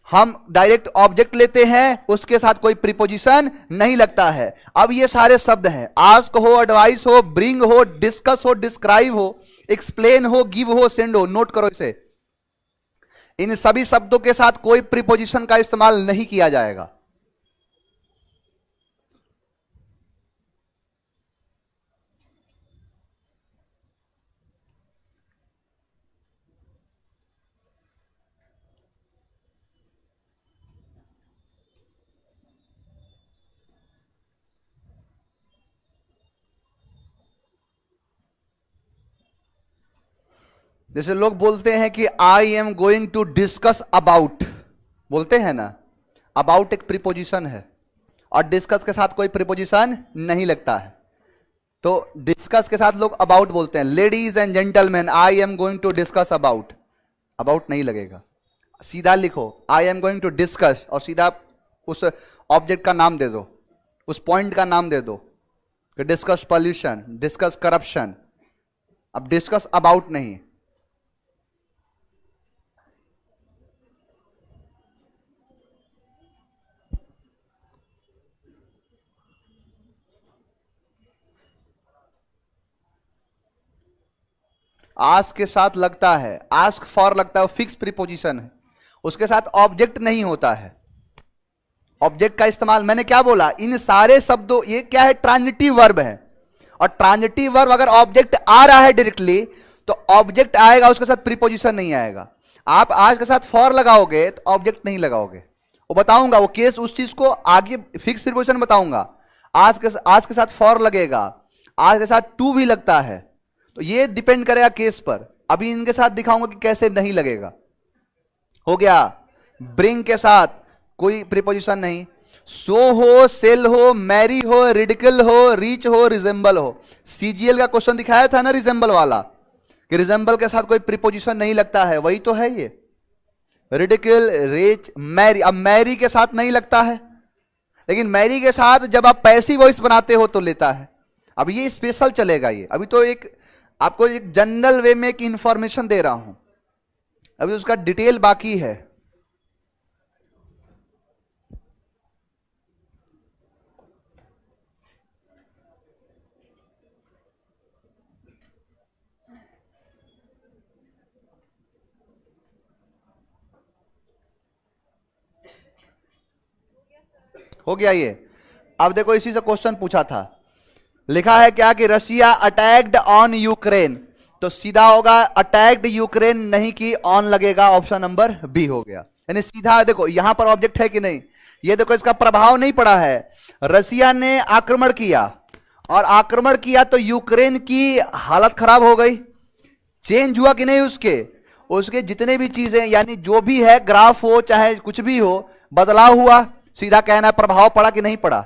हम डायरेक्ट ऑब्जेक्ट लेते हैं, उसके साथ कोई प्रीपोजिशन नहीं लगता है। अब ये सारे शब्द हैं, आस्क हो, एडवाइस हो, ब्रिंग हो, डिस्कस हो, डिस्क्राइब हो, एक्सप्लेन हो, गिव हो, सेंड हो, नोट करो इसे। इन सभी शब्दों के साथ कोई प्रीपोजिशन का इस्तेमाल नहीं किया जाएगा। जैसे लोग बोलते हैं कि I am going to discuss about, बोलते हैं ना, अबाउट एक प्रीपोजिशन है और डिस्कस के साथ कोई प्रीपोजिशन नहीं लगता है। तो डिस्कस के साथ लोग अबाउट बोलते हैं। Ladies and gentleman, I am going to discuss about, about नहीं लगेगा। सीधा लिखो I am going to discuss और सीधा उस ऑब्जेक्ट का नाम दे दो, उस पॉइंट का नाम दे दो कि डिस्कस पॉल्यूशन, डिस्कस करप्शन। अब डिस्कस अबाउट नहीं। आस्क के साथ लगता है, आस्क फॉर लगता है, फिक्स प्रीपोजिशन है, उसके साथ ऑब्जेक्ट नहीं होता है। ऑब्जेक्ट का इस्तेमाल मैंने क्या बोला, इन सारे शब्दों, ये क्या है, ट्रांजिटिव वर्ब है। और ट्रांजिटिव वर्ब अगर ऑब्जेक्ट आ रहा है डायरेक्टली तो ऑब्जेक्ट आएगा, उसके साथ प्रीपोजिशन नहीं आएगा। आप आज के साथ फॉर लगाओगे तो ऑब्जेक्ट नहीं लगाओगे। वो बताऊंगा, वो केस, उस चीज को आगे फिक्स प्रीपोजिशन बताऊंगा। आज के साथ फॉर लगेगा, आज के साथ टू भी लगता है, तो ये डिपेंड करेगा केस पर। अभी इनके साथ दिखाऊंगा कि कैसे नहीं लगेगा। हो गया। ब्रिंग के साथ कोई प्रीपोजिशन नहीं। सो हो, सेल हो, मैरी हो, रिडिकल हो, रीच हो, रिजेंबल हो। सीजीएल का क्वेश्चन दिखाया था ना रिजेंबल वाला, कि रिजेंबल के साथ कोई प्रीपोजिशन नहीं लगता है, वही तो है ये। Ridicule, rich, Mary. अब मैरी के साथ नहीं लगता है, लेकिन मैरी के साथ जब आप पैसिव वॉइस बनाते हो तो लेता है। अब ये स्पेशल चलेगा ये। अभी तो एक आपको एक जनरल वे में एक इंफॉर्मेशन दे रहा हूं, अभी उसका डिटेल बाकी है। हो गया ये। अब देखो, इसी से क्वेश्चन पूछा था, लिखा है क्या कि रशिया अटैक्ड ऑन यूक्रेन, तो सीधा होगा अटैक्ड यूक्रेन, नहीं कि ऑन लगेगा, ऑप्शन नंबर बी हो गया। यानी सीधा देखो यहां पर ऑब्जेक्ट है कि नहीं, ये देखो इसका प्रभाव नहीं पड़ा है। रसिया ने आक्रमण किया और आक्रमण किया तो यूक्रेन की हालत खराब हो गई। चेंज हुआ कि नहीं, उसके जितने भी चीजें, यानी जो भी है, ग्राफ हो चाहे कुछ भी हो, बदलाव हुआ। सीधा कहना है प्रभाव पड़ा कि नहीं पड़ा,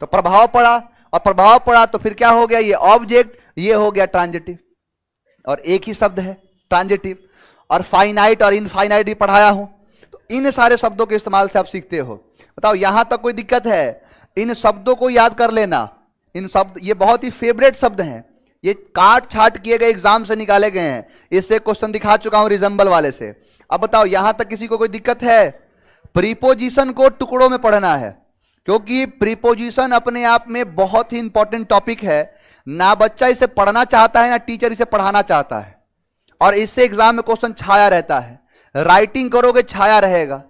तो प्रभाव पड़ा, और प्रभाव पड़ा तो फिर क्या हो गया, ये ऑब्जेक्ट, ये हो गया ट्रांजिटिव। और एक ही शब्द है ट्रांजिटिव। और फाइनाइट और इनफाइनाइट भी पढ़ाया हूं, तो इन सारे शब्दों के इस्तेमाल से आप सीखते हो। बताओ यहां तक कोई दिक्कत है? इन शब्दों को याद कर लेना। इन शब्द, ये बहुत ही फेवरेट शब्द हैं, ये काट छाट किए गए, एग्जाम से निकाले गए हैं। इससे क्वेश्चन दिखा चुका हूं रिजेंबल वाले से। अब बताओ यहां तक किसी को कोई दिक्कत है? प्रीपोजिशन को टुकड़ों में पढ़ना है, क्योंकि प्रीपोजिशन अपने आप में बहुत ही इंपॉर्टेंट टॉपिक है। ना बच्चा इसे पढ़ना चाहता है, ना टीचर इसे पढ़ाना चाहता है, और इससे एग्जाम में क्वेश्चन छाया रहता है। राइटिंग करोगे छाया रहेगा,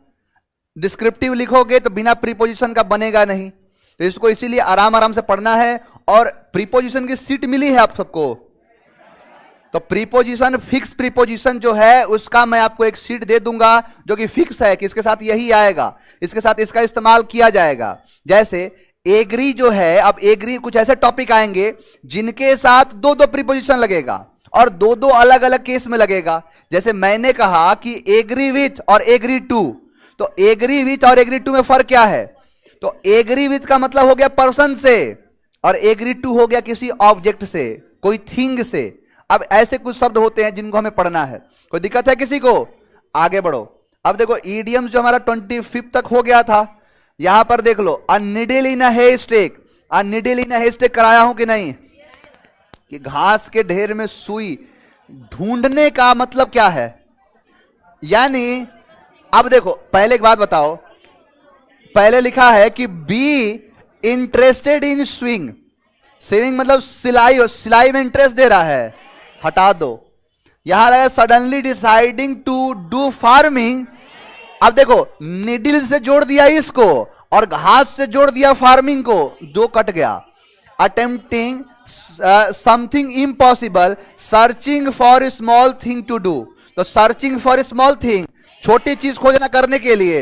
डिस्क्रिप्टिव लिखोगे तो बिना प्रीपोजिशन का बनेगा नहीं, तो इसको इसीलिए आराम आराम से पढ़ना है। और प्रीपोजिशन की सीट मिली है आप सबको, तो प्रीपोजिशन, फिक्स प्रीपोजिशन जो है उसका मैं आपको एक सीट दे दूंगा जो कि फिक्स है कि इसके साथ यही आएगा, इसके साथ इसका इस्तेमाल किया जाएगा। जैसे एग्री जो है, अब एग्री कुछ ऐसे टॉपिक आएंगे जिनके साथ दो दो प्रीपोजिशन लगेगा और दो दो अलग अलग केस में लगेगा। जैसे मैंने कहा कि एग्री विथ और एग्री टू, तो एग्री विथ और एग्री टू में फर्क क्या है? तो एग्री विथ का मतलब हो गया पर्सन से और एग्री टू हो गया किसी ऑब्जेक्ट से, कोई थिंग से। अब ऐसे कुछ शब्द होते हैं जिनको हमें पढ़ना है। कोई दिक्कत है किसी को? आगे बढ़ो। अब देखो ईडियम्स जो हमारा 25 तक हो गया था, यहां पर देख लो, a needle in a हेस्टेक। A needle इन अ हेस्टेक कराया हूं कि नहीं? कि घास के ढेर में सुई ढूंढने का मतलब क्या है? यानी अब देखो, पहले एक बात बताओ, पहले लिखा है कि be interested in swing. Swing मतलब सिलाई, और सिलाई में इंटरेस्ट दे रहा है, हटा दो। यहां लगा suddenly deciding to do farming. अब देखो निडिल से जोड़ दिया इसको और घास से जोड़ दिया फार्मिंग को, दो कट गया। Attempting something impossible, searching for small thing to do. तो सर्चिंग फॉर स्मॉल थिंग, छोटी चीज खोजना करने के लिए,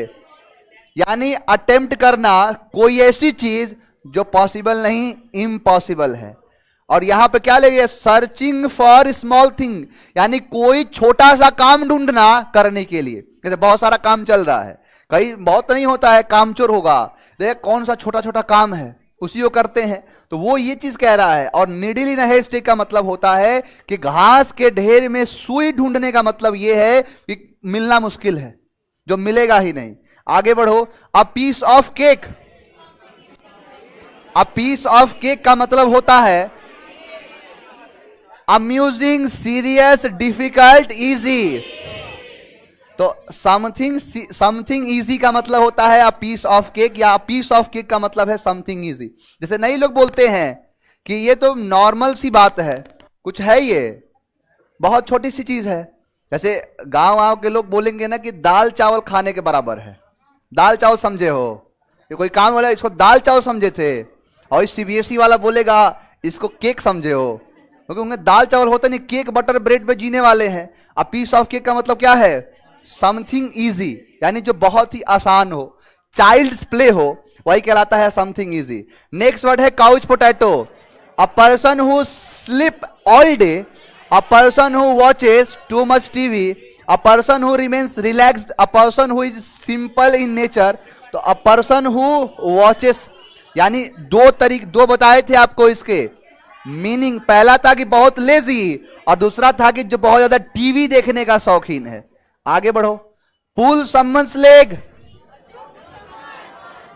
यानी अटेम्प्ट करना कोई ऐसी चीज जो पॉसिबल नहीं, इम्पॉसिबल है। और यहां पे क्या लगे? सर्चिंग फॉर स्मॉल थिंग, यानी कोई छोटा सा काम ढूंढना करने के लिए। जैसे बहुत सारा काम चल रहा है, कहीं बहुत नहीं होता है, कामचोर होगा, देख कौन सा छोटा छोटा काम है उसी को करते हैं, तो वो ये चीज कह रहा है। और निडल इन अ हेस्टेक का मतलब होता है कि घास के ढेर में सुई ढूंढने का मतलब ये है कि मिलना मुश्किल है, जो मिलेगा ही नहीं। आगे बढ़ो। A piece of cake. A piece of cake का मतलब होता है अम्यूजिंग, सीरियस, डिफिकल्ट, इजी। तो समथिंग इजी का मतलब होता है अ पीस ऑफ केक, या पीस ऑफ केक का मतलब है समथिंग इजी। जैसे नई लोग बोलते हैं कि ये तो नॉर्मल सी बात है, कुछ है ये बहुत छोटी सी चीज है। जैसे गांव के लोग बोलेंगे ना कि दाल चावल खाने के बराबर है। दाल चावल समझे हो? ये कोई काम वाला इसको दाल चावल समझे थे, और सीबीएसई वाला बोलेगा इसको केक समझे हो, क्योंकि उन्हें दाल चावल होता नहीं, केक बटर ब्रेड पे जीने वाले हैं। अ पीस ऑफ केक का मतलब क्या है? समथिंग इजी, यानी जो बहुत ही आसान हो, चाइल्ड्स प्ले हो, वही कहलाता है समथिंग इजी। नेक्स्ट वर्ड है couch potato. A person who sleep all day, a person who watches too much TV, a person who remains relaxed, a person who is simple in nature. तो a person who watches, यानी दो बताए थे आपको इसके meaning. पहला था कि बहुत लेजी, और दूसरा था कि जो बहुत ज्यादा टीवी देखने का शौकीन है। आगे बढ़ो। Pull someone's leg.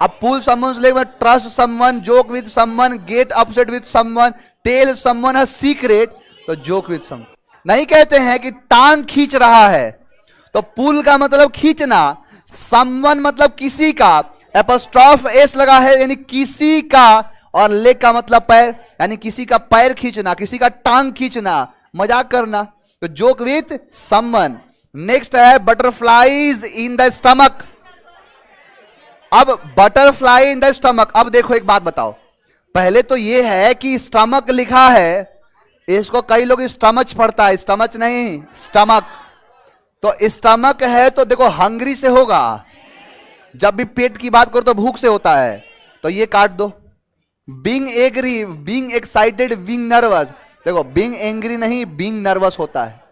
अब पुल समवन्स लेग में trust someone, joke with someone, get upset with someone, tell someone a secret. तो जोक विद समवन नहीं कहते हैं कि टांग खींच रहा है, तो पुल का मतलब खींचना, समवन मतलब किसी का, एपोस्ट्रोफ एस लगा है यानी किसी का, और लेग का मतलब पैर, यानी किसी का पैर खींचना, किसी का टांग खींचना, मजाक करना। तो जोक विथ समवन। नेक्स्ट है बटरफ्लाईज इन द स्टमक। अब बटरफ्लाई इन द स्टमक, अब देखो एक बात बताओ, पहले तो ये है कि स्टमक लिखा है, इसको कई लोग स्टमच पढ़ता है, स्टमच नहीं स्टमक। तो स्टमक है तो देखो हंग्री से होगा, जब भी पेट की बात करो तो भूख से होता है, तो ये काट दो। Being angry, being excited, being nervous. देखो बीइंग एंग्री नहीं, बीइंग नर्वस होता है।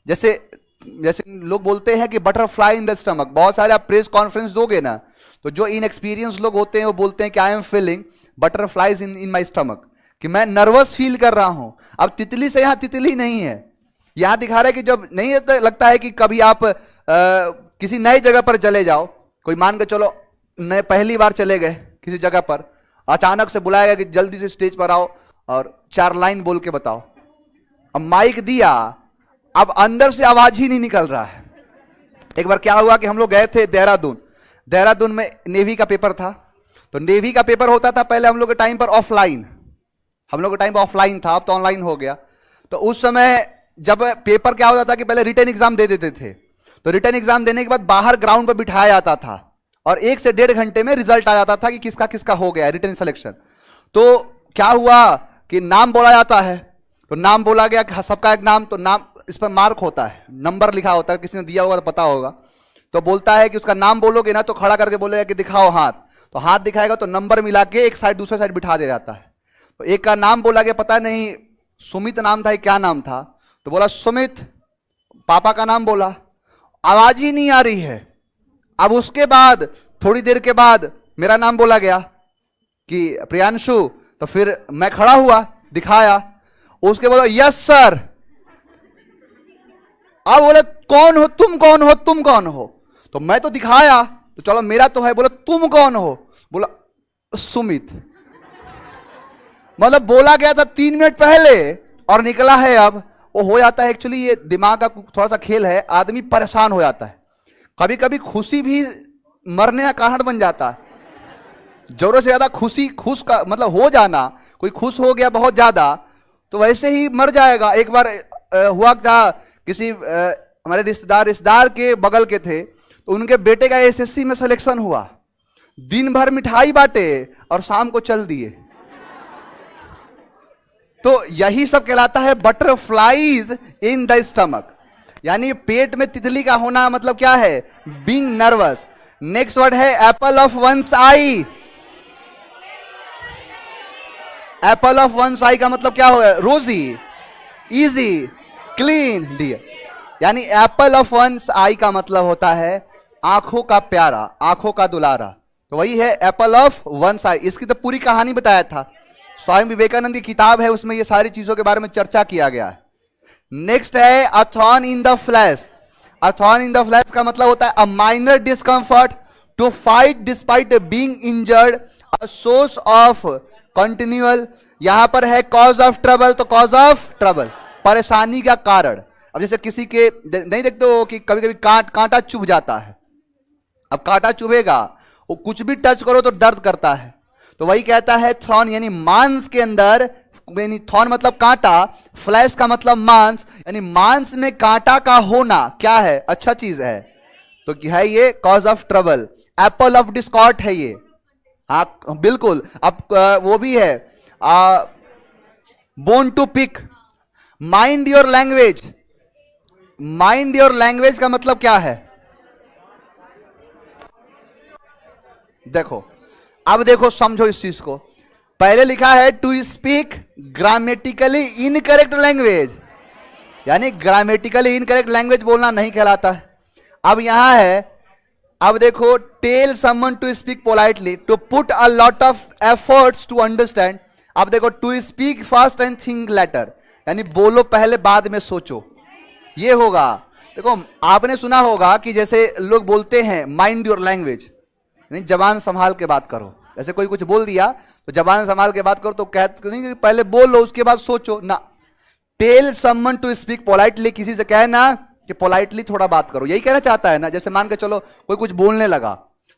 जैसे लोग बोलते हैं कि बटरफ्लाई इन द स्टमक, बहुत सारे आप प्रेस कॉन्फ्रेंस दोगे ना, तो जो इनएक्सपीरियंस लोग होते हैं वो बोलते हैं कि I am feeling butterflies in my stomach, कि मैं नर्वस फील कर रहा हूं। अब तितली से यहां तितली नहीं है, यहां दिखा रहा है कि जब नहीं लगता है कि कभी आप किसी नई जगह पर चले जाओ, कोई मान के चलो नए पहली बार चले गए किसी जगह पर, अचानक से बुलाया गया कि जल्दी से स्टेज पर आओ और 4 लाइन बोल के बताओ। अब माइक दिया, अब अंदर से आवाज ही नहीं निकल रहा है। एक बार क्या हुआ कि हम लोग गए थे देहरादून में नेवी का पेपर था। तो नेवी का पेपर होता था पहले हम लोग के टाइम पर ऑफलाइन, हम लोग के टाइम पर ऑफलाइन था, अब तो ऑनलाइन हो गया। तो उस समय जब पेपर क्या होता था कि पहले रिटन एग्जाम दे देते थे, तो रिटन एग्जाम देने के बाद बाहर ग्राउंड पर बिठाया जाता था, और 1 से 1.5 घंटे में रिजल्ट आ जाता था कि किसका किसका हो गया रिटन सिलेक्शन। तो क्या हुआ कि नाम बोला जाता है, तो नाम बोला गया कि सबका एक नाम, तो नाम इस पर मार्क होता है, नंबर लिखा होता है, किसी ने दिया होगा तो पता होगा। तो बोलता है कि उसका नाम बोलोगे ना तो खड़ा करके बोलेगा कि दिखाओ हाथ, तो हाथ दिखाएगा तो नंबर मिला के एक साइड दूसरे साइड बिठा दे जाता है। तो एक का नाम बोला गया, पता नहीं सुमित नाम था, क्या नाम था, तो बोला सुमित, पापा का नाम बोला, आवाज ही नहीं आ रही है। अब उसके बाद थोड़ी देर के बाद मेरा नाम बोला गया कि प्रियांशु, तो फिर मैं खड़ा हुआ, दिखाया, उसके बोला यस सर। अब बोले कौन हो तुम, कौन हो तुम, कौन हो, तो मैं तो दिखाया, तो चलो मेरा तो है, बोला तुम कौन हो, बोला सुमित। मतलब बोला गया था 3 मिनट पहले और निकला है अब। वो हो जाता है एक्चुअली, ये दिमाग का थोड़ा सा खेल है, आदमी परेशान हो जाता है। कभी कभी खुशी भी मरने का कारण बन जाता है। जरूरत से ज्यादा खुश का मतलब हो जाना, कोई खुश हो गया बहुत ज्यादा तो वैसे ही मर जाएगा। एक बार हुआ था, किसी हमारे रिश्तेदार के बगल के थे, तो उनके बेटे का एसएससी में सिलेक्शन हुआ, दिन भर मिठाई बांटे और शाम को चल दिए। तो यही सब कहलाता है बटरफ्लाईज इन द स्टमक, यानी पेट में तितली का होना मतलब क्या है, बीइंग नर्वस। नेक्स्ट वर्ड है apple of one's eye. Apple of one's eye का मतलब क्या होगा, रोजी, इजी, क्लीन, डियर। यानी एप्पल ऑफ वंस आई का मतलब होता है आंखों का प्यारा, आंखों का दुलारा। तो वही है एप्पल ऑफ वंस आई। इसकी तो पूरी कहानी बताया था, स्वामी विवेकानंद की किताब है, उसमें ये सारी चीजों के बारे में चर्चा किया गया है। नेक्स्ट है a thorn in the flesh. A thorn in the flesh का मतलब होता है a minor discomfort to fight despite being injured, a source of continual. यहां पर है कॉज ऑफ ट्रबल, तो कॉज ऑफ ट्रबल परेशानी का कारण। अब जैसे किसी के नहीं देखते हो कि कभी कभी कांटा चुभ जाता है, अब कांटा चुभेगा, वो कुछ भी टच करो तो दर्द करता है, तो वही कहता है थॉर्न, यानी मांस के अंदर, यानी थॉर्न मतलब कांटा, फ्लैश का मतलब मांस, यानी मांस में कांटा का होना क्या है, अच्छा चीज है, तो क्या है ये, cause of trouble. Apple of discord है ये, हाँ बिल्कुल। अब वो भी है bone to pick. Mind your language. Mind your language का मतलब क्या है, देखो अब देखो समझो इस चीज को। पहले लिखा है to speak grammatically incorrect language, यानी ग्रामेटिकली इनकरेक्ट लैंग्वेज बोलना नहीं कहलाता है। अब यहां है, अब देखो tell someone to speak politely, to put a lot of efforts to understand. अब देखो to speak fast and think later, यानी बोलो पहले बाद में सोचो, ये होगा। देखो आपने सुना होगा कि जैसे लोग बोलते हैं माइंड योर लैंग्वेज, यानी जबान संभाल के बात करो। जैसे कोई कुछ बोल दिया तो जबान संभाल के बात करो, तो कहते नहीं कि पहले बोल लो उसके बाद सोचो ना। Tell someone to speak politely, किसी से कहना कि पोलाइटली थोड़ा बात करो, यही कहना चाहता है ना। जैसे मान के चलो कोई कुछ बोलने लगा,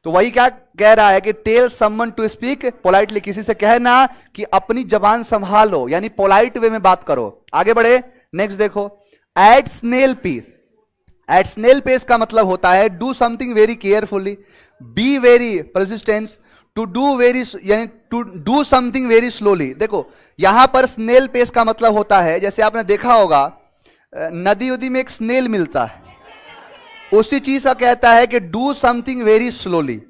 तो वही क्या कह रहा है कि tell someone to speak politely, किसी से कहना कि अपनी जबान संभालो, यानी पोलाइट वे में बात करो। आगे बढ़े, नेक्स्ट देखो at snail pace. At snail pace का मतलब होता है do something very carefully, be very persistence, to do very, यानी to do something very slowly. देखो यहां पर स्नेल पेस का मतलब होता है, जैसे आपने देखा होगा नदी उदी में एक स्नेल मिलता है, उसी चीज का कहता है कि डू समथिंग वेरी स्लोली,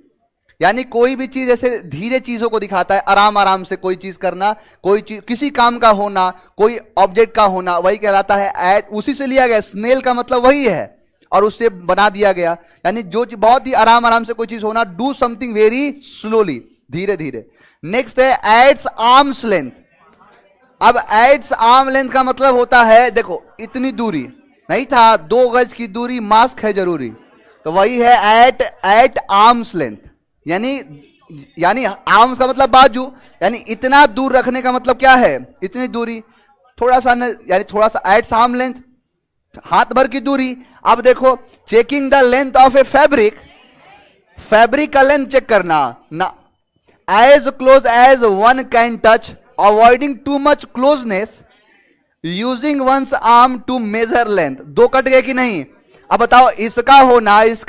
यानी कोई भी चीज जैसे धीरे चीजों को दिखाता है, आराम आराम से कोई चीज करना, कोई चीज किसी काम का होना, कोई ऑब्जेक्ट का होना, वही कहलाता है एट। उसी से लिया गया, स्नेल का मतलब वही है और उससे बना दिया गया, यानी जो बहुत ही आराम आराम से कोई चीज होना, डू समथिंग वेरी स्लोली, धीरे धीरे। नेक्स्ट है एट्स आर्म्स लेंथ। अब एट्स आर्म लेंथ का मतलब होता है, देखो इतनी दूरी नहीं था, 2 गज की दूरी, मास्क है जरूरी, तो वही है एट आर्म्स लेंथ, यानी आर्म्स का मतलब बाजू, यानी इतना दूर रखने का मतलब क्या है, इतनी दूरी, थोड़ा सा यानी थोड़ा सा, एट्स आर्म लेंथ हाथ भर की दूरी। अब देखो checking the length of a fabric, fabric का लेंथ चेक करना ना, as close as one can touch, avoiding too much closeness, using one's arm to measure length. 2 cut गए कि नहीं। अब बताओ इसका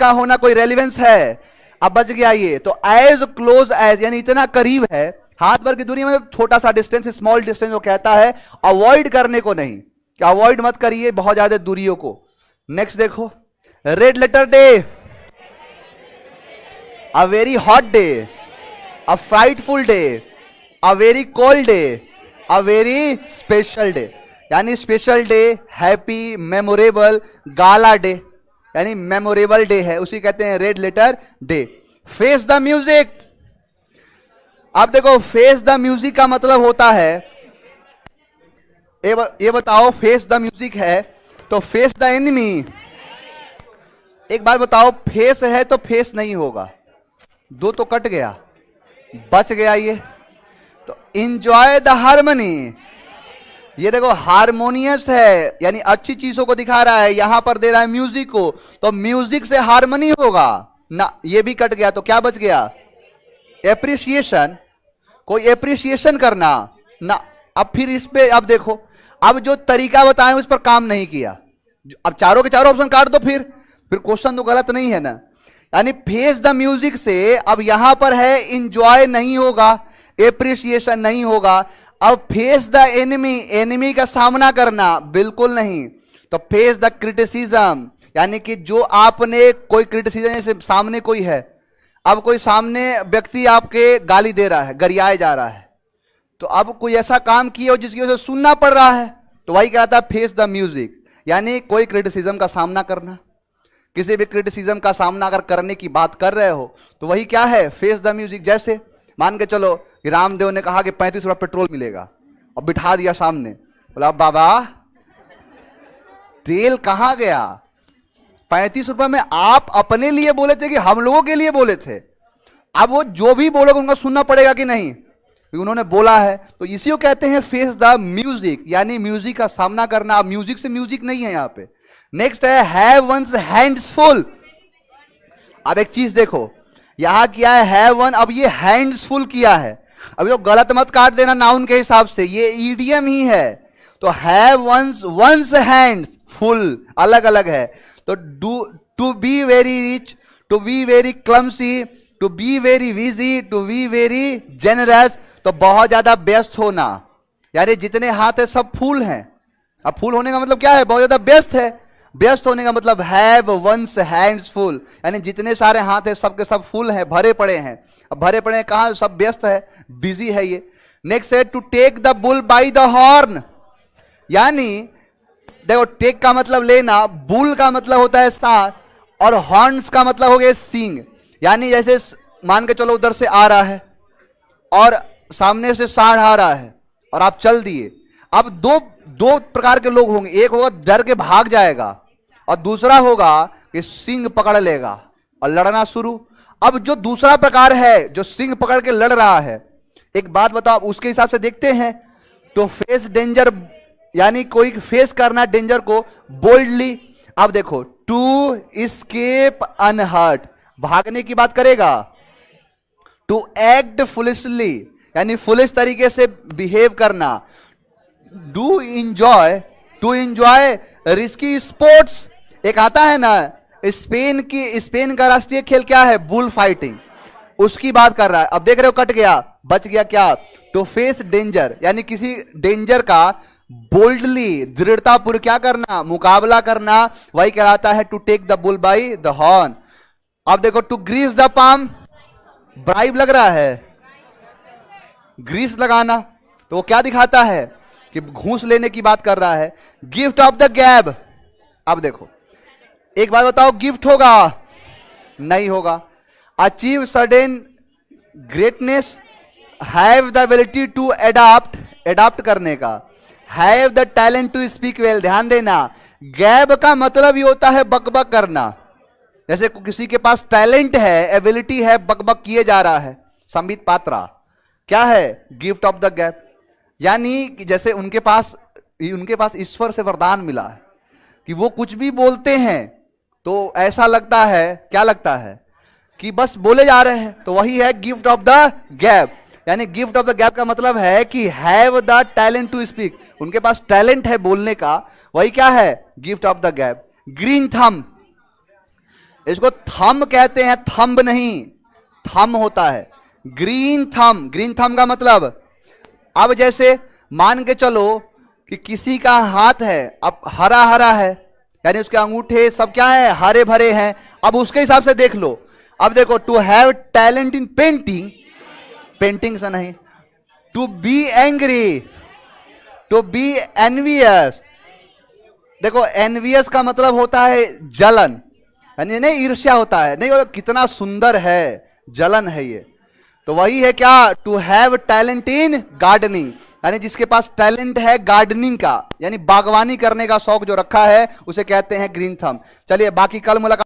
होना कोई रेलिवेंस है। अब बच गया ये, तो एज क्लोज एज यानी इतना करीब है, हाथ भर की दूरी में छोटा सा डिस्टेंस, स्मॉल डिस्टेंस वो कहता है, अवॉइड करने को नहीं, कि अवॉइड मत करिए बहुत ज्यादा दूरियों को। नेक्स्ट देखो, red letter day, a very hot day, a frightful day, a very cold day, a very special day. यानी special day, happy, memorable, gala day, यानी मेमोरेबल डे है, उसी कहते हैं red letter day. Face the music, आप देखो face the music का मतलब होता है, ये बताओ फेस द म्यूजिक है तो फेस द एनिमी। एक बात बताओ, फेस है तो फेस नहीं होगा, दो तो कट गया, बच गया ये। तो इंजॉय द हार्मनी, ये देखो हारमोनियस है, यानी अच्छी चीजों को दिखा रहा है, यहां पर दे रहा है म्यूजिक को, तो म्यूजिक से हारमोनी होगा ना, ये भी कट गया, तो क्या बच गया? एप्रिसिएशन, कोई एप्रिसिएशन करना ना। अब फिर इस पे अब देखो, अब जो तरीका बताएं उस पर काम नहीं किया, अब चारों के चारों ऑप्शन काट दो, फिर क्वेश्चन तो गलत नहीं है ना। यानी फेस द म्यूजिक से अब यहां पर है इंजॉय नहीं होगा, एप्रिसिएशन नहीं होगा। अब फेस द एनिमी, एनिमी का सामना करना बिल्कुल नहीं, तो फेस द क्रिटिसिज्म, यानी कि जो आपने कोई क्रिटिसिज्म, जैसे सामने कोई है, अब कोई सामने व्यक्ति आपके गाली दे रहा है, गरियाए जा रहा है, तो अब कोई ऐसा काम किया हो जिसकी वजह से सुनना पड़ रहा है, तो वही कहता है फेस द म्यूजिक, यानी कोई क्रिटिसिज्म का सामना करना। किसी भी क्रिटिसिज्म का सामना अगर करने की बात कर रहे हो तो वही क्या है? Face the music. जैसे मान के चलो कि रामदेव ने कहा कि 35 रुपया पेट्रोल मिलेगा, और बिठा दिया सामने, बोला बाबा तेल कहां गया? 35 रुपए में आप अपने लिए बोले थे कि हम लोगों के लिए बोले थे? अब वो जो भी बोलोगे उनको सुनना पड़ेगा कि नहीं, उन्होंने बोला है। तो इसी को कहते हैं फेस द म्यूजिक, यानी म्यूजिक का सामना करना। अब म्यूजिक से म्यूजिक नहीं है यहां पे। नेक्स्ट है हैव वंस हैंड्स फुल। अब एक चीज देखो, यहां किया है हैव वन, अब ये हैंड्स फुल किया है। अब ये गलत मत काट देना नाउन के हिसाब से, ये ईडियम ही है। तो have one's, one's hands full अलग अलग है। तो to be very rich, to be very clumsy, to be very busy, to be very generous, तो बहुत ज्यादा व्यस्त होना, यानी जितने हाथ है सब फूल हैं। अब फूल होने का मतलब क्या है? बहुत ज्यादा व्यस्त है। व्यस्त होने का मतलब हैव वंस हैंड्स फुल, यानी जितने सारे हाथ है सबके सब फुल हैं, भरे पड़े हैं। अब भरे पड़े हैं कहां? सब व्यस्त है, बिजी है ये। नेक्स्ट है to take the bull by the horn, यानी देखो टेक का मतलब लेना, बुल का मतलब होता है सांड, और हॉर्न्स का मतलब हो गया सींग। यानी जैसे मान के चलो उधर से आ रहा है और सामने से सांड आ रहा है और आप चल दिए। अब दो प्रकार के लोग होंगे, एक होगा डर के भाग जाएगा और दूसरा होगा कि सींग पकड़ लेगा और लड़ना शुरू। अब जो दूसरा प्रकार है जो सींग पकड़ के लड़ रहा है, एक बात बताओ, उसके हिसाब से देखते हैं तो फेस डेंजर, यानी कोई फेस करना डेंजर को बोल्डली। अब देखो टू एस्केप अनहर्ट, भागने की बात करेगा। टू एक्ट फुलिशली, यानी फुलिश तरीके से बिहेव करना। Do enjoy, to enjoy risky sports. एक आता है ना स्पेन का राष्ट्रीय खेल क्या है? बुल फाइटिंग, उसकी बात कर रहा है। अब देख रहे हो कट गया, बच गया क्या? टू फेस डेंजर, यानी किसी डेंजर का बोल्डली, दृढ़तापूर्वक क्या करना? मुकाबला करना, वही कहलाता है to take the bull by the horn. अब देखो to grease the palm, bribe लग रहा है, ग्रीस लगाना, तो वो क्या दिखाता है कि घूस लेने की बात कर रहा है। गिफ्ट ऑफ द गैब, अब देखो एक बात बताओ, गिफ्ट होगा? नहीं होगा। Achieve sudden greatness, have the ability to adapt, adapt करने का। Have the talent to speak well, ध्यान देना गैब का मतलब ही होता है बकबक करना। जैसे किसी के पास टैलेंट है, एबिलिटी है, बकबक किए जा रहा है। संबित पात्रा क्या है? गिफ्ट ऑफ द गैप, यानी कि जैसे उनके पास ईश्वर से वरदान मिला है कि वो कुछ भी बोलते हैं तो ऐसा लगता है, क्या लगता है कि बस बोले जा रहे हैं, तो वही है गिफ्ट ऑफ द गैप। यानी गिफ्ट ऑफ द गैप का मतलब है कि have the talent to speak, उनके पास टैलेंट है बोलने का, वही क्या है? Gift of the gab. Green thumb, इसको थम कहते हैं, थंब नहीं, थम होता है। ग्रीन थम, ग्रीन थम का मतलब, अब जैसे मान के चलो कि किसी का हाथ है, अब हरा हरा है, यानी उसके अंगूठे सब क्या है, हरे भरे हैं। अब उसके हिसाब से देख लो। अब देखो, to have talent in painting, painting से नहीं, to be angry, to be envious. देखो एनवियस का मतलब होता है जलन, यानी नहीं ईर्ष्या होता है, नहीं मतलब कितना सुंदर है, जलन है ये। तो वही है क्या, to have talent in gardening, यानी जिसके पास टैलेंट है गार्डनिंग का, यानी बागवानी करने का शौक जो रखा है, उसे कहते हैं ग्रीन थंब। चलिए बाकी कल मुलाकात।